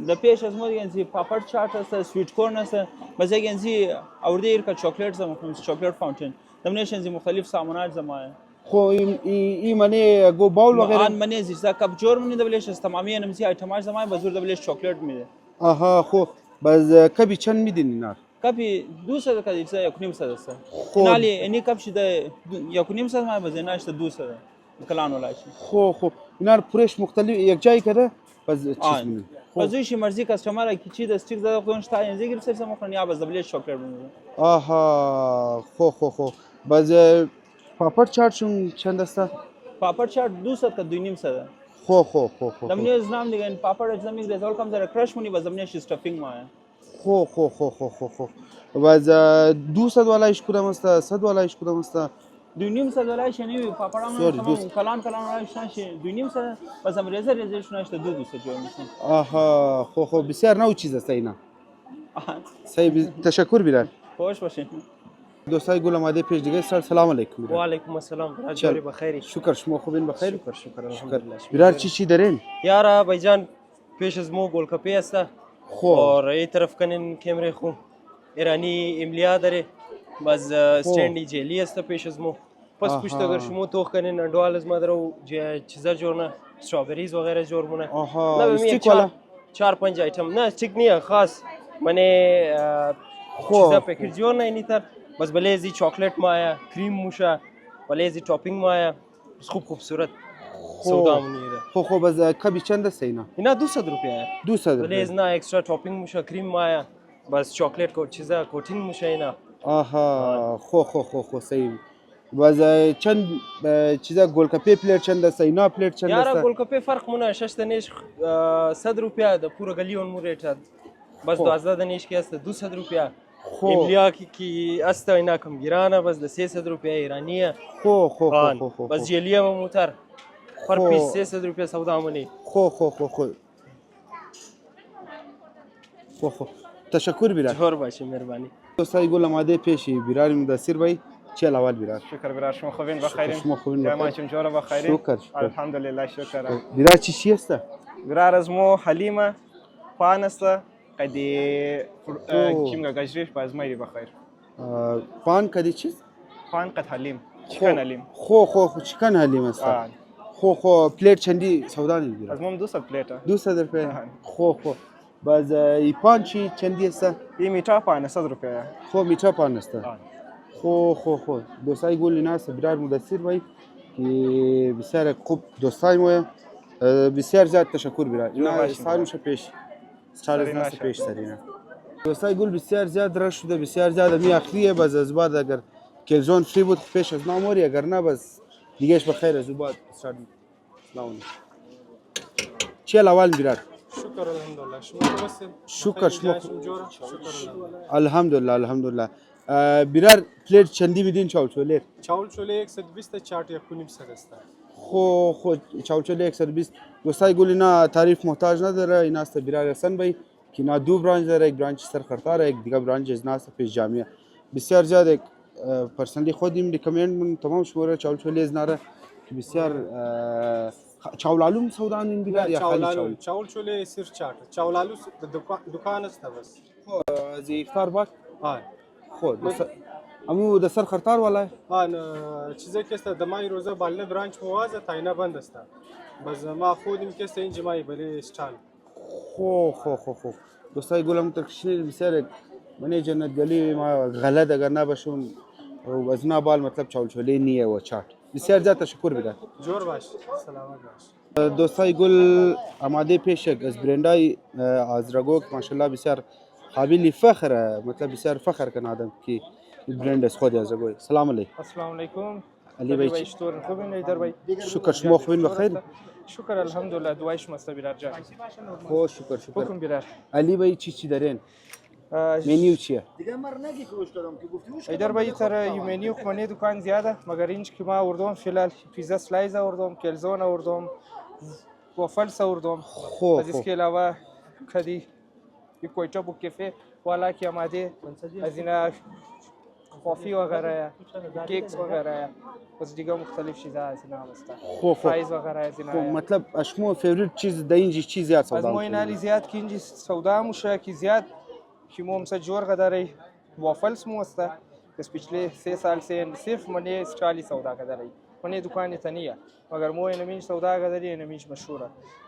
د پیش از ما دیگه پاپړ چاټ است سویټ کورن است مزه گنزی اوردی کا چاکلیټ زما چاکلیټ فاونټین دمنیشن زی مختلف سامانات زما خو ای منی گو باول وغیره آن منی زیسا کپ جور منی دبلش است تمامی نمسی ایتماش زما بزرگ دبلش چاکلیټ میده. آها خو باز کبی چند میدین اینا؟ کبی 200 کا دیسا یکونیم صد است. نالی اینی کپ شده یکونیم صد ما بزنه است 200 کلان ولاشی. خو اینا پرش مختلف یک جای کده باز چیز می بازویشی مرزی کاستمر کی چی دستیک زده خودش تا این زیگر سر سم خونی باز دبلش چاکلیټ میده. آها خو باز پاپړ چاټ شون چند است؟ پاپړ چاټ 200 تا 2.5 است. خو دمنی نام دیگه پاپړ زمین رزول کم زره کرش مونی باز دمنی استفینگ ما خو باز 200 والا ايش کدام است 100 والا ايش کدام است 2.5 والا شنی پاپړ هم کلان والا شنش 2.5 باز هم رزر شنش 200 جوړ میشن. آها خو بسیار نو چیز است اینا. صحیح تشکر بیار. خوش باشین. دوستای گل آماده پیش دیگه سلام علیکم. و علیکم السلام. راجوری بخیری. شکر شما خوبین بخیر؟ شکر الحمدلله. بیار چی دارین؟ یارا بایجان پیش از مو گلکپی است. اور ای طرف کنین کیمره خو ایرانی املیا داره باز استندی جلی است پیش از مو پس پشت اگر شما توخ کنین اندوال از ما درو چیزا جورنا استرابریز وغیره جور مونه. استیک والا 4-5 ایتم نه استیک نیه خاص منه چیزا پکیج جور نه اینیتر بس بلیزی چاکلیت مایا کریم موشه بلیزی ټاپینګ مایا خوبصورت سودا مونیره. خو بس کبی چند است اینا 200 روپیه 200 بلیز نه اکسترا ټاپینګ موشه کریم مایا بس چاکلیت کو چیزا کوټینګ موشه اینا. آها خو صحیح باز چند چیزا گلکپی پلیت چند است اینا پلیت چند است؟ یارا گلکپی فرق مونه 6 دنیش 100 روپیه د پورا گلیون مو ریټ بس 12 دنیش کی است 200 روپیه املیا کی است اینا کم گیرانه بس د 300 روپیه ایرانیه. خو بس جلیه موتر پر پیس 300 روپیه سودا مونی. خو تشکر بیار. جور باشه مهربانی. دوستای گل آماده پیش بیار مدثر بای چه اول بیار. شکر بیار شما خوبین بخیرین. شما خوبین بخیر. ما چون جور بخیرین. شکر. الحمدلله شکر. بیار چی است؟ بیار از مو حلیمه پان است قدی کیم گاجریش باز مایی بخیر. پان کدی چیز؟ پان قد حلیم. چیکن حلیم. خو چیکن حلیم است. خو پلیت چندی سودا نمیگیره. از مم 200 پلیت. 200 روپیه. خو باز ای پان چندی است؟ این میٹھا پان 100 روپیه. خو میٹھا پان است. خو دوستای گل اینا است بیار مدثر بای که بسیار خوب دوستای ما بسیار زیاد تشکر بیار. اینا سالش پیش سال پیش سرینا. دوستای گل بسیار زیاد رش شده بسیار زیاد می اخریه باز از بعد اگر کلزون فری بود پیش از ناموری اگر نه باز دیگهش بخیر از بعد استارت ناونی. چه اول بیار. شکر شکر الحمدلله. شما درسته؟ شکر شما جوره. شکر الحمدلله. الحمدلله الحمدلله. بیرار پلیت چندی میدین چاول چوله؟ چاول چوله 120 چاٹ 1.5 است. خو چاول چوله 120. دوستای گل اینا تعریف محتاج نداره. اینا است بیرار حسن بای که اینا دو برانچ داره. یک برانچ سرخرطار، یک دیگه برانچ از ناس پیش جامعه. بسیار زیاد یک پرسنلی خودیم ریکامند من تمام شماره چاول چوله از ناره که بسیار چاول آلو سودا این بیرار یا خالی چاول؟ چاول چوله سیر چاٹ. چاول آلو دکان است بس. از افطار بعد؟ ها. خود امو د سرخرطار والا؟ ها چیزی که است دمای روزه بالله برانچ موازه تاینا بند است. بس ما خودیم که است اینجا مای بله استال. خو دوستای گلم ترکشنی بسیار منی جنت گلی ما غلط اگر نباشم وزنا بال مطلب چاول چوله نیه و چاٹ. بسیار زیاد تشکر بدم. جور باش. سلامت باش. دوستای گل آماده پیش از برندای از رگو که ماشاءالله بسیار قابل فخر مطلب بسیار فخر کنه آدم که برند از خود از رگو. سلام علیکم. السلام علیکم. علی بای چطور خوبین ایدر بای؟ شکر شما خوبین بخیر؟ شکر الحمدلله دوای شما است بیرار جان. خوش شکر. حکم بیرار. علی بای چی دارین؟ منیو چیه؟ دیگه مر نگی کوش کردم که گفتی ایدر بای تر منیو خونه دکان زیاده مگر اینج که ما آوردم فعلا پیزا سلایز آوردم کلزون آوردم وافلز آوردم از इसके अलावा کدی یک کویتا بو کافه والا की آماده از اینا کافی وغیره کیکس وغیره بس دیگه مختلف چیزا از اینا هست فرایز وغیره از اینا مطلب اشمو فیوریت چیز در اینجا چی زیاد سودا از ما اینالی زیاد که اینجا سودا موشه که زیاد که مو مثلا جور قدره وافلز مو است بس पिछले 3 साल से सिर्फ मने स्टाइल सौदा قدره मने दुकान तनिया मगर मो इनमिज सौदा قدره इनमिज मशहूर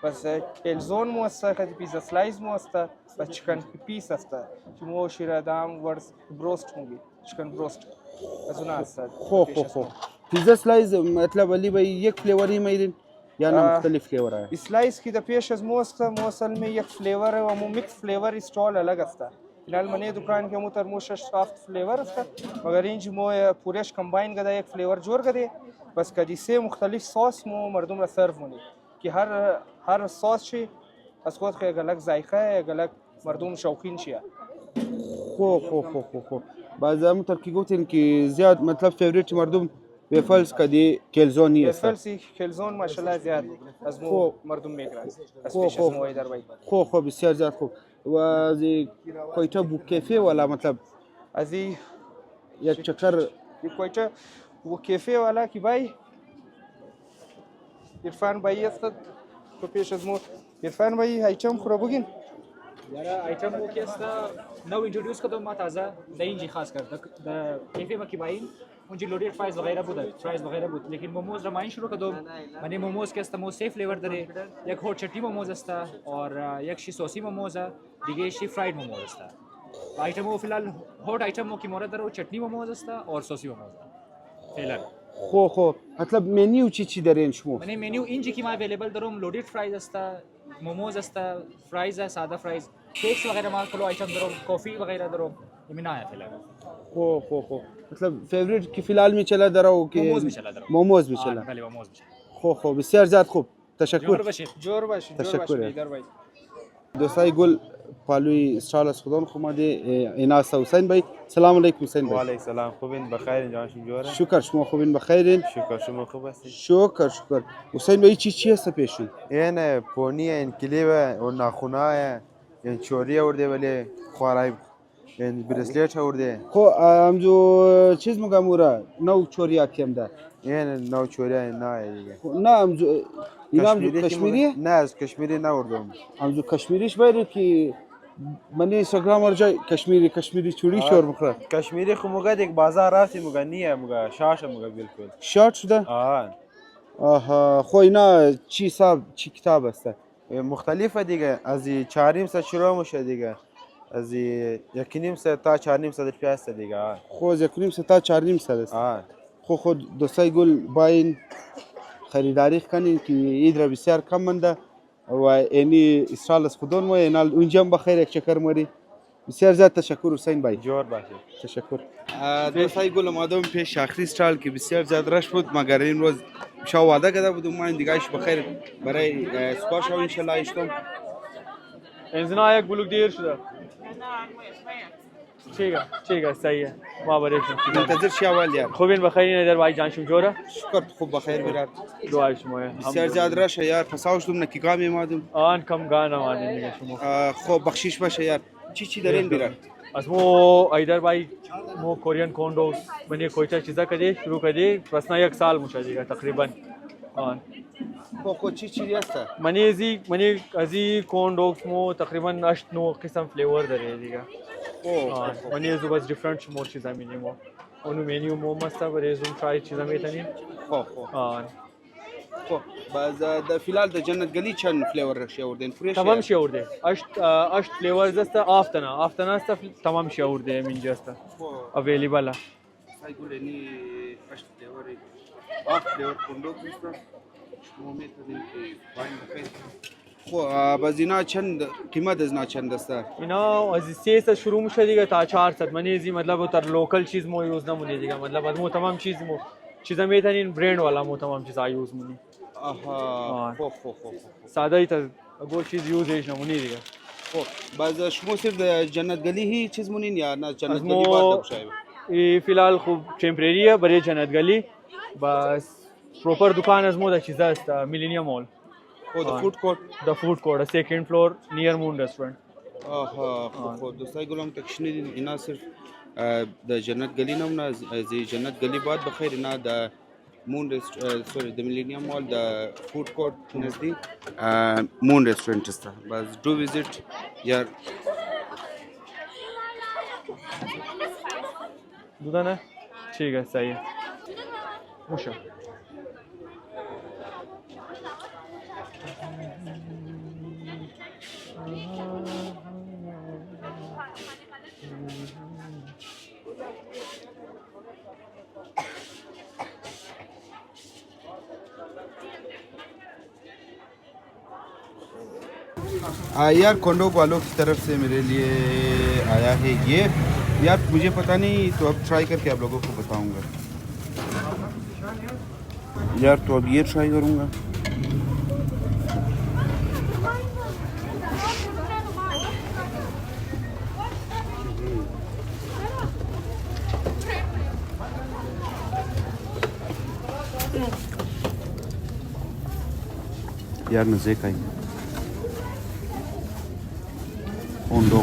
बस केलझोन मो است कधी पिझ्झा स्लाइस मो است बस चिकन पीस است कि मो शिरा दाम वर्स ब्रोस्ट होंगे चिकन ब्रोस्ट अजून असतात खो पिझ्झा स्लाइस मतलब अली भाई एक फ्लेवर ही میدین یا نه مختلف फ्लेवर आहे स्लाइस की द पेश از मो است मो असल में एक फ्लेवर है वो मिक्स फ्लेवर स्टॉल अलग است फिलहाल मने दुकान के मुतर मोश सॉफ्ट फ्लेवर است मगर इंज मो पूरेश कंबाइन कदा एक फ्लेवर जोर कदे बस कदी से मुख्तलिफ सॉस मो मर्दम را सर्व होने कि हर सॉस شي از خود خیلی अलग ذائقه है अलग مردم شوقین شیا خو بعضی ترکی گفتین که زیاد مطلب فیوریت مردم ویفلز کدی کلزونی است ویفلز کلزون ماشاءالله زیاد از مو مردم میگرن از پیش از مو در بای خو بسیار زیاد خوب و از کویتا بو کافه ولا مطلب از یک چکر کویتا بو کافه والا کی بای عرفان بای است تو پیش از مو عرفان بای ایتم خورا بگین یارا ایتم مو که است نو اینترودیوس کردم ما تازه در اینجی خاص کرد در کافه ما کی باین اونجی لودید فرایز وغیره بود لیکن موموز را ماین شروع کردم من موموز که است مو سه فلیور داره یک هوت چٹنی موموز است اور یک شی سوسی موموز دیگه شی فرایড موموز است ایتم مو فیلال هوت ایتم مو کی مورد داره چٹنی موموز است اور سوسی موموز فیلال خو مطلب منیو چی دارین شما من منیو اینجی کی ما اویلیبل دارم لودید فرایز است موموز است فرایز ساده فرایز کیکس وغیره ما کلو ایتم دارم کافی وغیره دارم مینا ہے فیلال خو मतलब फेवरेट की फिलहाल में चला दरा हो कि मोमोज भी चला खो بسیار زیاد خوب تشکر جور باشید تشکر دوستای گل پالوی استال از خودان خماده اینا حسین بھائی سلام علیکم حسین بھائی وعلیکم السلام خوبین بخیر جان شما شکر شما خوبین بخیرین شکر شما خوب هستید شکر حسین بھائی چی هست پیشون این پونی این کلیو و ناخونا این چوری ورده ولی خوارای این برسلیت ورده خو امجو چیز مگامورا نو چوریا کیم ده این نو چوریا نه دیگه نه امجو اینم کشمیری نه از کشمیری نوردم امجو کشمیریش باید که من اینستاگرام ارجای کشمیری چوری شور مخره کشمیری خو موقع یک بازار رفتی موقع نیه موقع شاشه موقع بالکل شارت شده آها خو اینا چی حساب چی کتاب است مختلفه دیگه از 4.5 شروع میشه دیگه از 1.5 تا 4.5 روپیه است دیگه خو از 1.5 تا 4.5 است خو دوستای گل باین خریداری کنین که ایدرا بسیار کم منده و اینی اسرائیل از خودون و اینال اونجا هم بخیر یک چکر مری بسیار زیاد تشکر حسین بای جور باشه تشکر دوستای گل مادام پیش آخری استرال که بسیار زیاد رش بود مگر این روز شاو وعده کرده بودم ما این دیگهش بخیر برای سپاس شو ان شاء الله اشتم انزنا یک بلوک دیر شده چیگه صحیحه ما برشیم منتظر شی اول یار خوبین بخیر در بای جان شمجوره شکر خوب بخیر برات دعای شما بسیار زیاد راشه یار پساوش دوم نکیگا میمادم آن کم گانا مانیم دیگه شما خب بخشیش باشه یار چی دارین برات از مو ایدر بای مو کورین کوندوز بنی کویچا چیزا کدی شروع کدی بس نه یک سال موشه دیگه تقریبا آن خب چی هست منی ازی کوندوز مو تقریبا 8 9 قسم فلیور داره دیگه منی زو بس دیفرنت مو چیزا میدیم اونو منیو مو مست برای زوم ترای چیزا میتونیم خب باز د فیلال د جنت گلی چند فلیور شی اوردین فریش تمام شی اورده 8 فلیورز است آفتنا است تمام شی اورده اینجا است اویلیبل سایگولنی 8 فلیور 8 فلیور کوندوز است شما میتونید واین بخیر خب باز اینا چند قیمت از اینا چند است اینا از 300 شروع میشه دیگه تا 400 منی زی مطلب تر لوکال چیز مو یوز نمونه دیگه مطلب مو تمام چیزا میتونین برند والا مو تمام چیزا یوز مونی آها خب ساده ای تا گو چیز یوزش نمونی دیگه خب باز شما صرف جنت گلی هی چیز مونین یا نه جنت گلی بعد بشایب ای فیلال خوب ټمپرری برای جنت گلی بس پروپر دکان از مو د چیزا است میلینیوم مال او د فود کورت سیکنड فلور نیر مون رستورانت خب دوستای گلم تکشنید اینا صرف د جنت گلی نمونه از جنت گلی بعد بخیر اینا د مون سوری د میلینیوم مال د فود کورت نزدیک مون رستورانت است بس دو ویزیت یار دودانه ठीक है सही है मुशा यार कोंडो वालों की तरफ से मेरे लिए आया है ये यार मुझे पता नहीं तो अब ट्राई करके आप लोगों को बताऊंगा यार तो अब ये ट्राई करूंगा यार मज़े का ही कोंडो